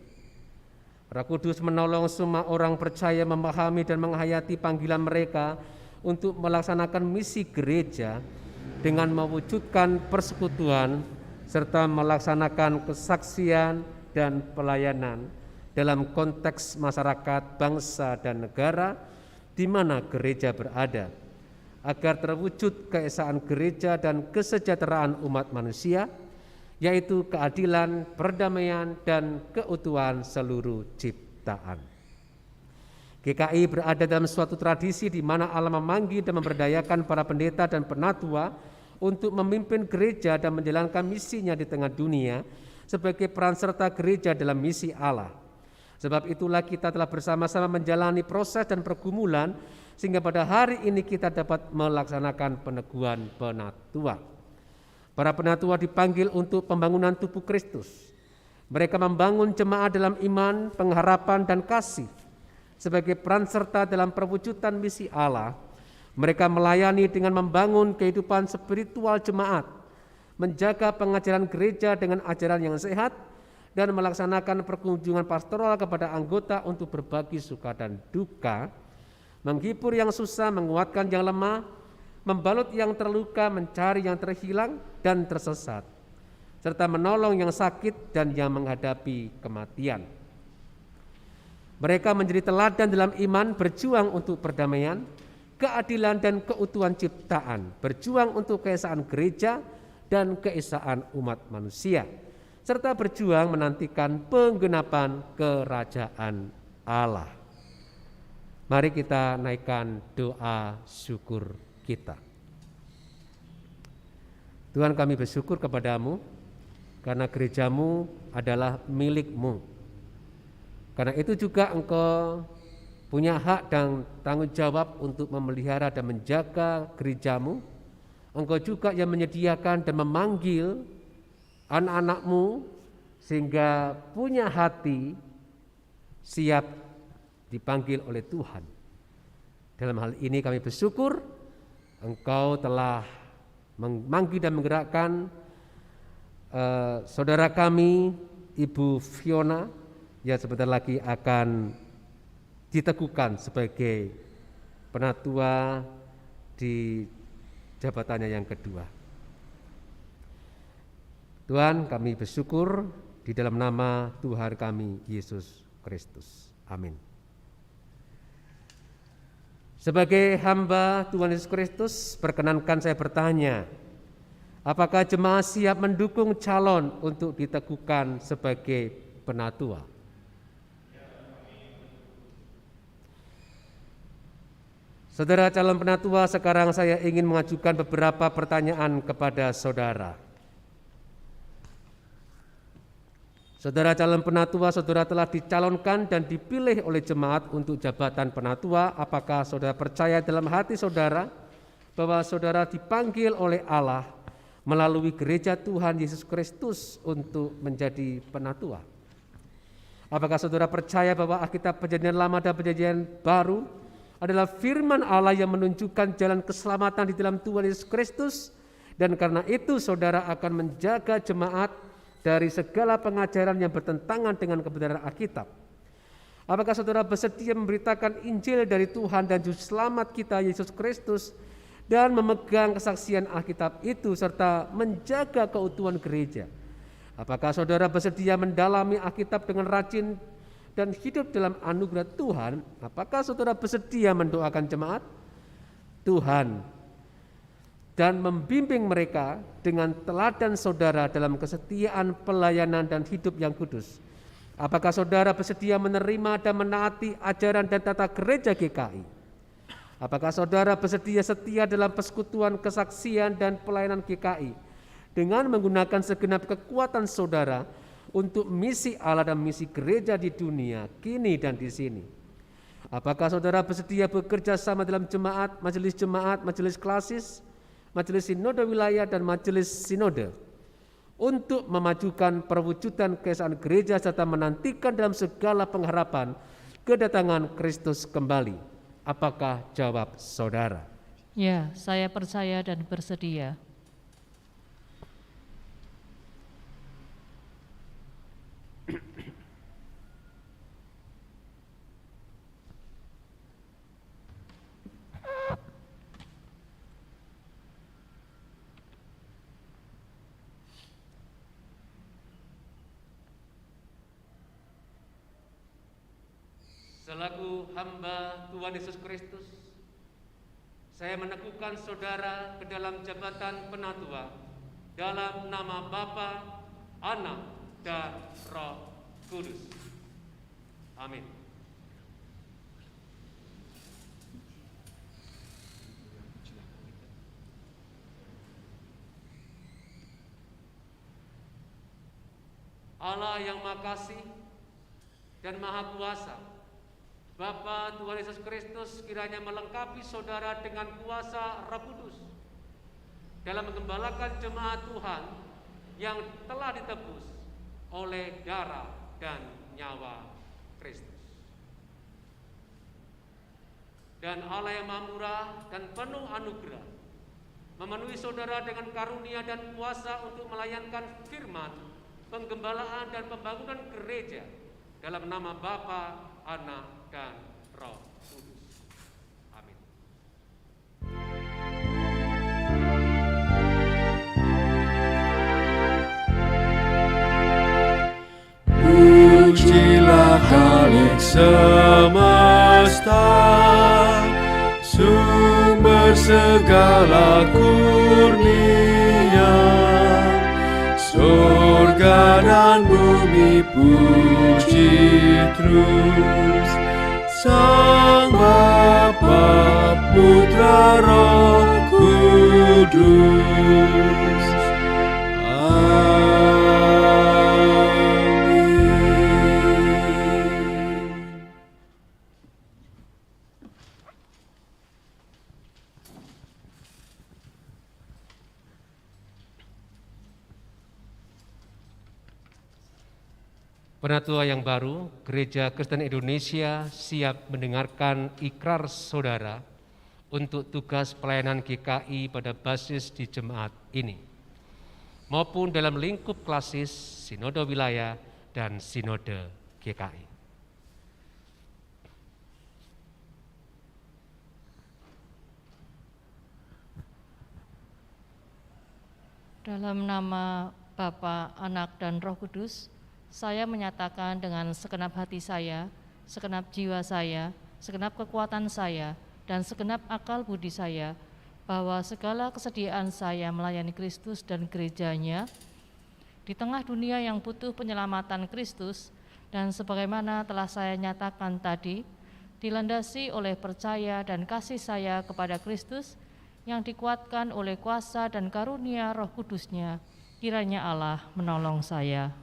Roh Kudus menolong semua orang percaya memahami dan menghayati panggilan mereka untuk melaksanakan misi gereja dengan mewujudkan persekutuan serta melaksanakan kesaksian dan pelayanan dalam konteks masyarakat, bangsa, dan negara di mana gereja berada, agar terwujud keesaan gereja dan kesejahteraan umat manusia, yaitu keadilan, perdamaian, dan keutuhan seluruh ciptaan. GKI berada dalam suatu tradisi di mana Allah memanggil dan memberdayakan para pendeta dan penatua untuk memimpin gereja dan menjalankan misinya di tengah dunia sebagai peran serta gereja dalam misi Allah. Sebab itulah kita telah bersama-sama menjalani proses dan pergumulan sehingga pada hari ini kita dapat melaksanakan peneguhan penatua. Para penatua dipanggil untuk pembangunan tubuh Kristus. Mereka membangun jemaat dalam iman, pengharapan, dan kasih. Sebagai peran serta dalam perwujudan misi Allah, mereka melayani dengan membangun kehidupan spiritual jemaat, menjaga pengajaran gereja dengan ajaran yang sehat, dan melaksanakan perkunjungan pastoral kepada anggota untuk berbagi suka dan duka, menghibur yang susah, menguatkan yang lemah, membalut yang terluka, mencari yang terhilang dan tersesat, serta menolong yang sakit dan yang menghadapi kematian. Mereka menjadi teladan dalam iman, berjuang untuk perdamaian, keadilan, dan keutuhan ciptaan, berjuang untuk keesaan gereja dan keesaan umat manusia, serta berjuang menantikan penggenapan kerajaan Allah. Mari kita naikkan doa syukur kita. Tuhan, kami bersyukur kepadamu karena gerejamu adalah milikmu. Karena itu juga Engkau punya hak dan tanggung jawab untuk memelihara dan menjaga gerejamu. Engkau juga yang menyediakan dan memanggil anak-anak-Mu sehingga punya hati siap dipanggil oleh Tuhan. Dalam hal ini kami bersyukur Engkau telah memanggil dan menggerakkan saudara kami, Ibu Fiona, yang sebentar lagi akan diteguhkan sebagai penatua di jabatannya yang kedua. Tuhan, kami bersyukur di dalam nama Tuhan kami Yesus Kristus. Amin. Sebagai hamba Tuhan Yesus Kristus, perkenankan saya bertanya, apakah jemaat siap mendukung calon untuk diteguhkan sebagai penatua? Saudara calon penatua, sekarang saya ingin mengajukan beberapa pertanyaan kepada saudara. Saudara calon penatua, saudara telah dicalonkan dan dipilih oleh jemaat untuk jabatan penatua. Apakah saudara percaya dalam hati saudara bahwa saudara dipanggil oleh Allah melalui gereja Tuhan Yesus Kristus untuk menjadi penatua? Apakah saudara percaya bahwa Alkitab Perjanjian Lama dan Perjanjian Baru adalah firman Allah yang menunjukkan jalan keselamatan di dalam Tuhan Yesus Kristus, dan karena itu saudara akan menjaga jemaat dari segala pengajaran yang bertentangan dengan kebenaran Alkitab? Apakah saudara bersedia memberitakan Injil dari Tuhan dan Juru Selamat kita Yesus Kristus dan memegang kesaksian Alkitab itu serta menjaga keutuhan gereja? Apakah saudara bersedia mendalami Alkitab dengan rajin dan hidup dalam anugerah Tuhan? Apakah saudara bersedia mendoakan jemaat? Tuhan, dan membimbing mereka dengan teladan saudara dalam kesetiaan pelayanan dan hidup yang kudus. Apakah saudara bersedia menerima dan menaati ajaran dan tata gereja GKI? Apakah saudara bersedia setia dalam persekutuan kesaksian dan pelayanan GKI dengan menggunakan segenap kekuatan saudara untuk misi Allah dan misi gereja di dunia, kini dan di sini? Apakah saudara bersedia bekerja sama dalam jemaat, majelis klasis, majelis sinode wilayah, dan majelis sinode untuk memajukan perwujudan keesaan gereja serta menantikan dalam segala pengharapan kedatangan Kristus kembali? Apakah jawab saudara? Ya, saya percaya dan bersedia. Selaku hamba Tuhan Yesus Kristus, saya meneguhkan saudara ke dalam jabatan penatua dalam nama Bapa, Anak, dan Roh Kudus. Amin. Allah yang Maha Kasih dan Maha Kuasa, Bapa Tuhan Yesus Kristus kiranya melengkapi saudara dengan kuasa Roh Kudus dalam menggembalakan jemaat Tuhan yang telah ditebus oleh darah dan nyawa Kristus. Dan Allah yang Maha Murah dan penuh anugerah memenuhi saudara dengan karunia dan kuasa untuk melayankan firman, penggembalaan dan pembangunan gereja dalam nama Bapa, Anak, dan Roh Kudus. Amin. Pujilah Khalik semesta, sumber segala kurnia, surga dan bumi puji terus Sang Bapa, Putra, Roh Kudus. Amin. Penatua yang baru, Gereja Kristen Indonesia siap mendengarkan ikrar saudara untuk tugas pelayanan GKI pada basis di jemaat ini, maupun dalam lingkup klasis, sinode wilayah, dan sinode GKI. Dalam nama Bapa, Anak, dan Roh Kudus, saya menyatakan dengan segenap hati saya, segenap jiwa saya, segenap kekuatan saya, dan segenap akal budi saya, bahwa segala kesediaan saya melayani Kristus dan gerejanya di tengah dunia yang butuh penyelamatan Kristus, dan sebagaimana telah saya nyatakan tadi, dilandasi oleh percaya dan kasih saya kepada Kristus yang dikuatkan oleh kuasa dan karunia Roh Kudus-Nya, kiranya Allah menolong saya.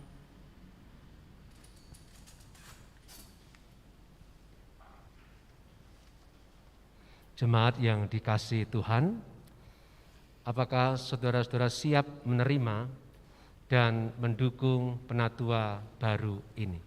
Jemaat yang dikasihi Tuhan, apakah saudara-saudara siap menerima dan mendukung penatua baru ini?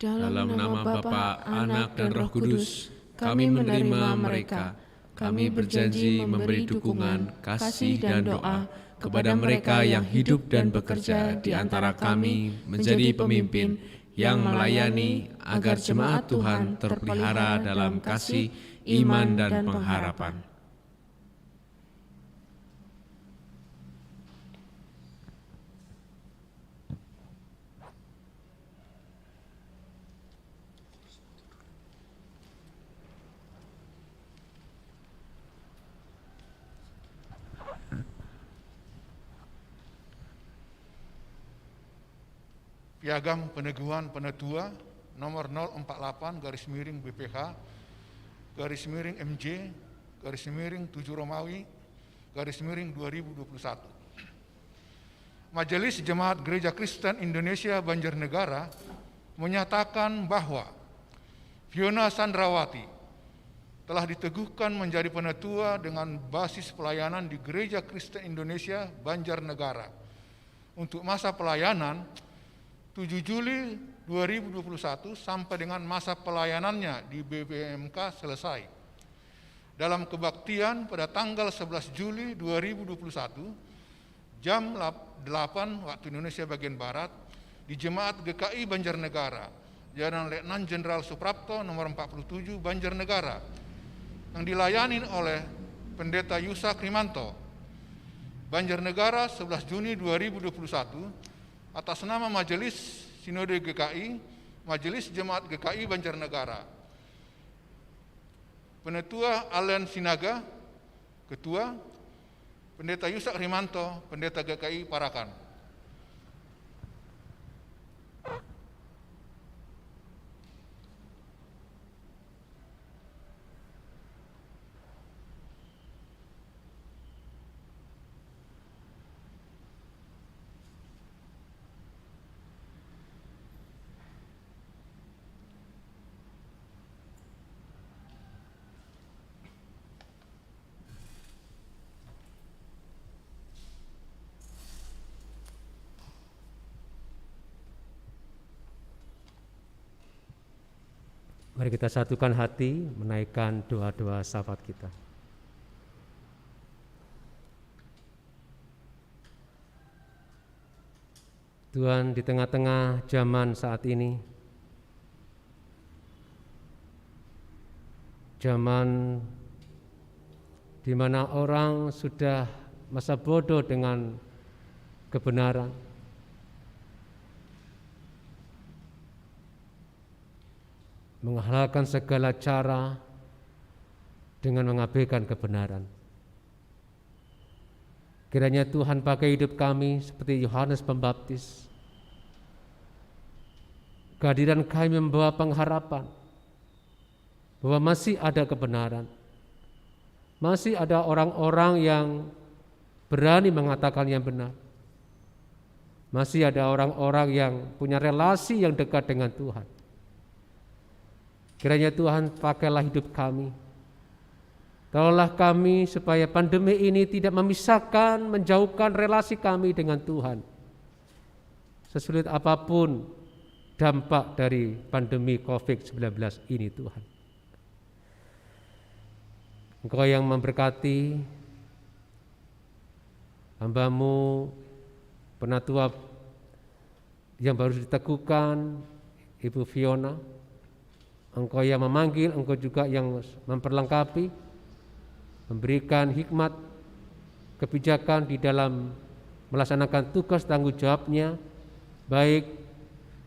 Dalam nama Bapa, Anak, dan Roh Kudus, kami menerima mereka. Kami berjanji memberi dukungan, kasih, dan doa kepada mereka yang hidup dan bekerja di antara kami menjadi pemimpin yang melayani agar jemaat Tuhan terpelihara dalam kasih, iman, dan pengharapan. Piagam Peneguhan Penetua nomor 048/MJ/7 Romawi/2021. Majelis Jemaat Gereja Kristen Indonesia Banjarnegara menyatakan bahwa Fiona Sandrawati telah diteguhkan menjadi penetua dengan basis pelayanan di Gereja Kristen Indonesia Banjarnegara untuk masa pelayanan 7 Juli 2021 sampai dengan masa pelayanannya di BBMK selesai. Dalam kebaktian pada tanggal 11 Juli 2021 jam 8 waktu Indonesia bagian Barat di Jemaat GKI Banjarnegara, Jalan Letnan Jenderal Suprapto nomor 47 Banjarnegara, yang dilayani oleh Pendeta Yusak Rimanto, Banjarnegara 11 Juni 2021, atas nama Majelis Sinode GKI, Majelis Jemaat GKI Banjarnegara. Penetua Allen Sinaga, Ketua, Pendeta Yusak Rimanto, Pendeta GKI Parakan. Mari kita satukan hati, menaikkan doa-doa syafaat kita. Tuhan, di tengah-tengah zaman saat ini, zaman di mana orang sudah masa bodoh dengan kebenaran, menghalalkan segala cara dengan mengabaikan kebenaran. Kiranya Tuhan pakai hidup kami seperti Yohanes Pembaptis. Kehadiran kami membawa pengharapan bahwa masih ada kebenaran, masih ada orang-orang yang berani mengatakan yang benar, masih ada orang-orang yang punya relasi yang dekat dengan Tuhan. Kiranya Tuhan pakailah hidup kami, tolonglah kami supaya pandemi ini tidak memisahkan, menjauhkan relasi kami dengan Tuhan. Sesulit apapun dampak dari pandemi COVID-19 ini, Tuhan, Engkau yang memberkati hamba-Mu, penatua yang baru diteguhkan, Ibu Fiona. Engkau yang memanggil, Engkau juga yang memperlengkapi, memberikan hikmat, kebijakan di dalam melaksanakan tugas tanggung jawabnya, baik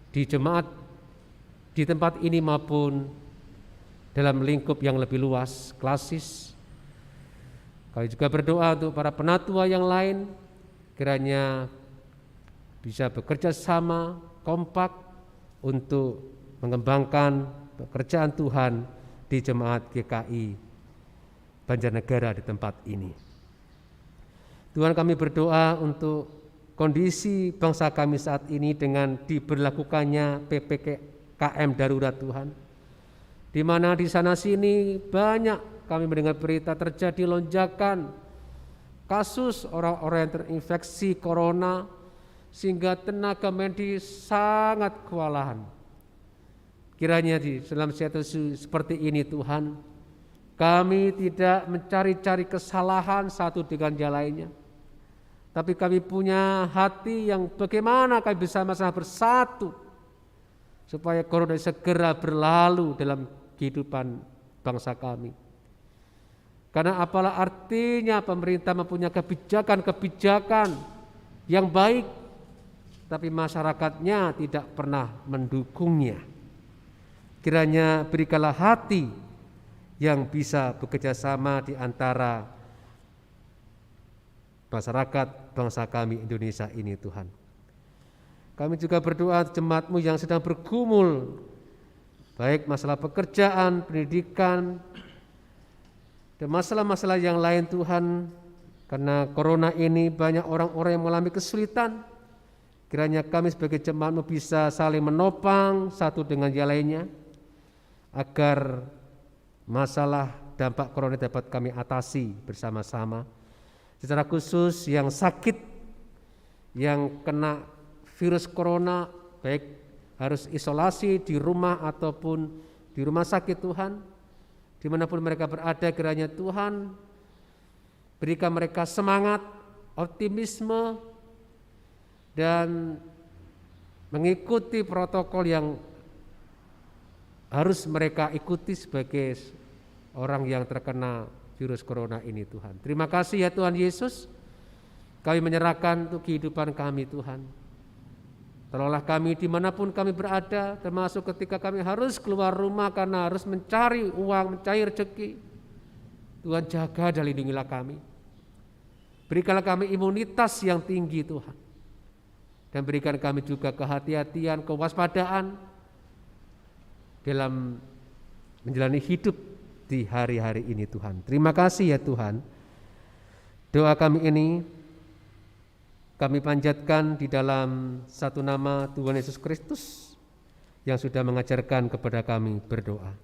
di jemaat di tempat ini maupun dalam lingkup yang lebih luas, klasis. Kami juga berdoa untuk para penatua yang lain, kiranya bisa bekerja sama, kompak untuk mengembangkan pekerjaan Tuhan di Jemaat GKI Banjarnegara di tempat ini. Tuhan, kami berdoa untuk kondisi bangsa kami saat ini dengan diberlakukannya PPKM darurat, Tuhan, di mana di sana sini banyak kami mendengar berita terjadi lonjakan kasus orang-orang yang terinfeksi corona, sehingga tenaga medis sangat kewalahan. Kiranya di dalam situasi seperti ini, Tuhan, kami tidak mencari-cari kesalahan satu dengan yang lainnya, tapi kami punya hati yang bagaimana kami bisa sama-sama bersatu supaya corona segera berlalu dalam kehidupan bangsa kami. Karena apalah artinya pemerintah mempunyai kebijakan-kebijakan yang baik, tapi masyarakatnya tidak pernah mendukungnya. Kiranya berikanlah hati yang bisa bekerja sama di antara masyarakat bangsa kami Indonesia ini, Tuhan. Kami juga berdoa jemaat-Mu yang sedang bergumul, baik masalah pekerjaan, pendidikan, dan masalah-masalah yang lain Tuhan. Karena corona ini banyak orang-orang yang mengalami kesulitan. Kiranya kami sebagai jemaat-Mu bisa saling menopang satu dengan yang lainnya, agar masalah dampak corona dapat kami atasi bersama-sama. Secara khusus yang sakit, yang kena virus corona, baik harus isolasi di rumah ataupun di rumah sakit Tuhan, dimanapun mereka berada, kiranya Tuhan berikan mereka semangat, optimisme, dan mengikuti protokol yang harus mereka ikuti sebagai orang yang terkena virus corona ini Tuhan. Terima kasih ya Tuhan Yesus, kami menyerahkan untuk kehidupan kami Tuhan. Tolonglah kami dimanapun kami berada, termasuk ketika kami harus keluar rumah karena harus mencari uang, mencari rezeki. Tuhan jaga dan lindungilah kami. Berikanlah kami imunitas yang tinggi Tuhan. Dan berikan kami juga kehati-hatian, kewaspadaan dalam menjalani hidup di hari-hari ini Tuhan. Terima kasih ya Tuhan. Doa kami ini kami panjatkan di dalam satu nama Tuhan Yesus Kristus yang sudah mengajarkan kepada kami berdoa.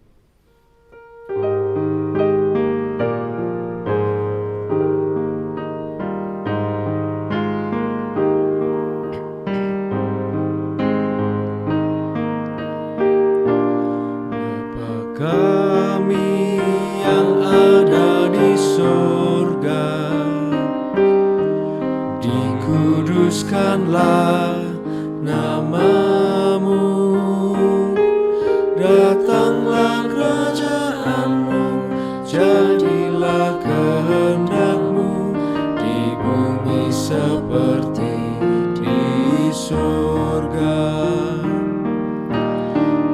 Bapa kami yang ada di surga, dikuduskanlah nama-Mu, datanglah kerajaan-Mu, jadilah kehendak-Mu di bumi seperti di surga.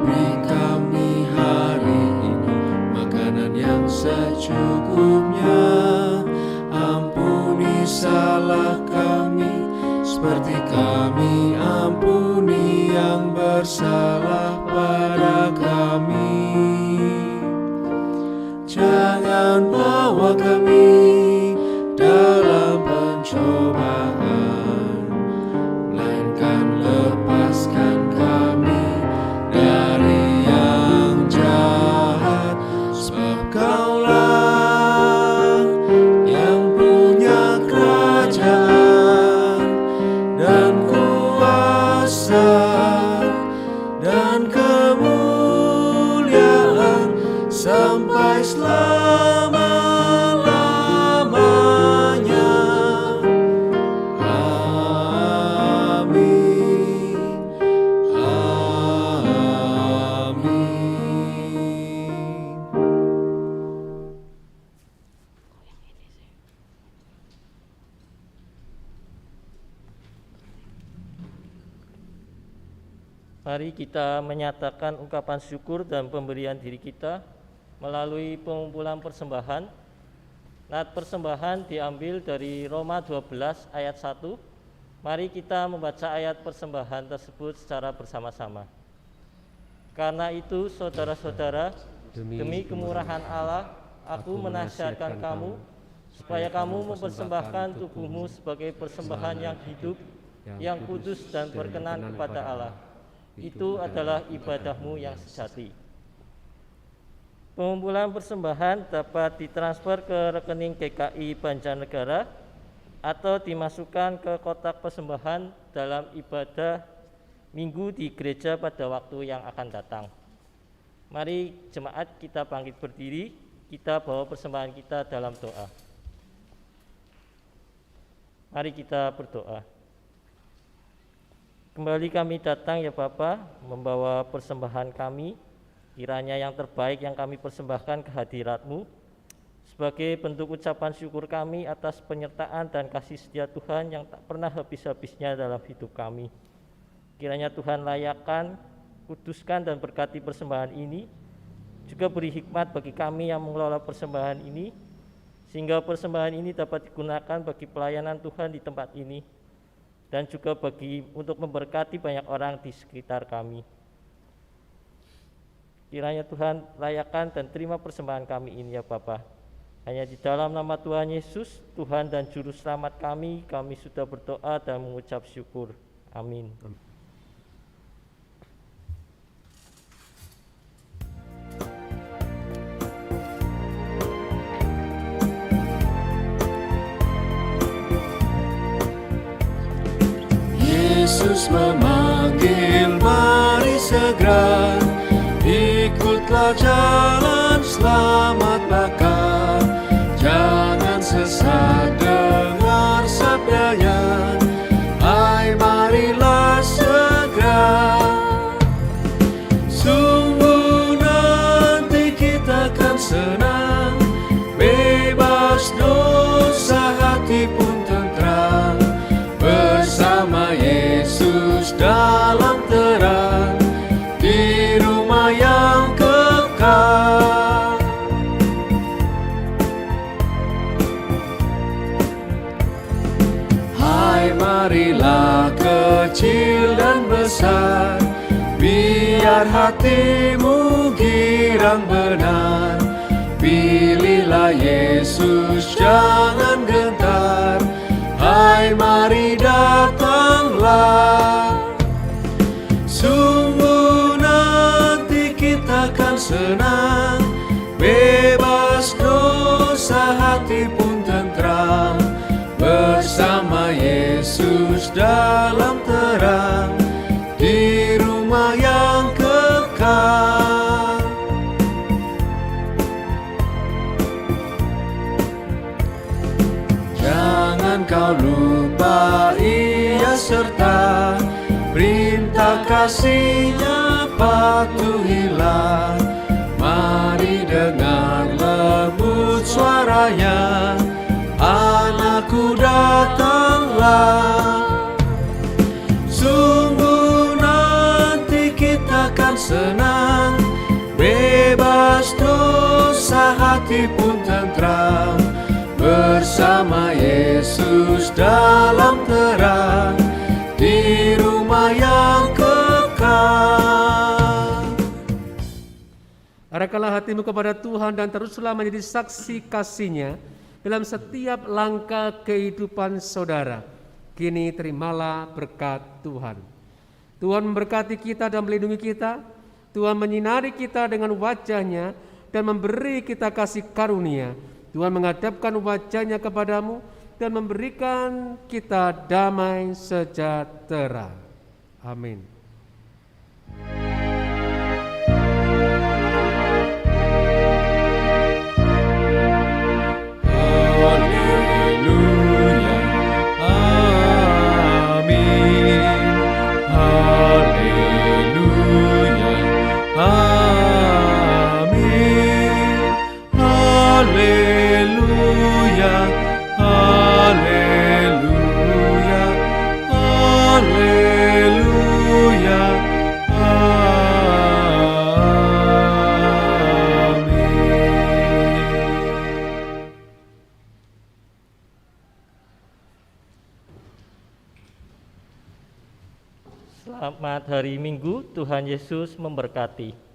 Beri kami hari ini makanan yang secukupnya, ampuni salah kami seperti kami ampuni yang bersalah pada kami. Jangan bawa kami dalam pencobaan, melainkan lepaskan kami dari yang jahat. Sebab Kaulah yang punya kerajaan dan kuasa dan kemuliaan sampai selama-lamanya. Amin. Amin. Mari kita menyatakan ungkapan syukur dan pemberian diri kita melalui pengumpulan persembahan. Nat persembahan diambil dari Roma 12 ayat 1. Mari kita membaca ayat persembahan tersebut secara bersama-sama. Karena itu saudara-saudara, demi kemurahan Allah, aku menasihatkan kamu supaya kamu mempersembahkan tubuhmu sebagai persembahan yang hidup, yang kudus dan berkenan kepada Allah. Itu adalah ibadahmu yang sejati. Pengumpulan persembahan dapat ditransfer ke rekening GKI Banjarnegara atau dimasukkan ke kotak persembahan dalam ibadah minggu di gereja pada waktu yang akan datang. Mari jemaat kita bangkit berdiri, kita bawa persembahan kita dalam doa. Mari kita berdoa. Kembali kami datang ya Bapa, membawa persembahan kami, kiranya yang terbaik yang kami persembahkan ke hadirat-Mu, sebagai bentuk ucapan syukur kami atas penyertaan dan kasih setia Tuhan yang tak pernah habis-habisnya dalam hidup kami. Kiranya Tuhan layakkan, kuduskan dan berkati persembahan ini, juga beri hikmat bagi kami yang mengelola persembahan ini, sehingga persembahan ini dapat digunakan bagi pelayanan Tuhan di tempat ini. dan juga untuk memberkati banyak orang di sekitar kami. Kiranya Tuhan layakan dan terima persembahan kami ini ya Bapa. Hanya di dalam nama Tuhan Yesus, Tuhan dan Juru Selamat kami sudah berdoa dan mengucap syukur. Amin. Yesus memanggil, mari segera ikutlah jalan selamat bakar. Jangan sesat dengar sabdanya, hai marilah segera. Sungguh nanti kita akan senang, bebas dosa hati pun tentram, bersama Yesus dalam terang, di rumah yang kekal. Hai marilah kecil dan besar, biar hatimu girang benar. Pilihlah Yesus, jangan gentar, hai mari datanglah. Sungguh nanti kita akan senang, bebas dosa hati pun tentram, bersama Yesus dalam terang, di rumah yang kekal. Jangan kau lupa Ia serta perintah kasih-Nya patuhilah. Mari dengar lembut suaranya, anakku datanglah. Sungguh nanti kita akan senang, bebas dosa hati pun tentram, bersama Yesus dalam terang, di rumah yang kekal. Arahkanlah hatimu kepada Tuhan dan teruslah menjadi saksi kasih-Nya dalam setiap langkah kehidupan saudara. Kini terimalah berkat Tuhan. Tuhan memberkati kita dan melindungi kita. Tuhan menyinari kita dengan wajah-Nya dan memberi kita kasih karunia. Tuhan menghadapkan wajah-Nya kepadamu dan memberikan kita damai sejahtera. Amin. Haleluya, amin. Haleluya, amin. Haleluya, haleluya, haleluya, amin. Selamat hari Minggu, Tuhan Yesus memberkati.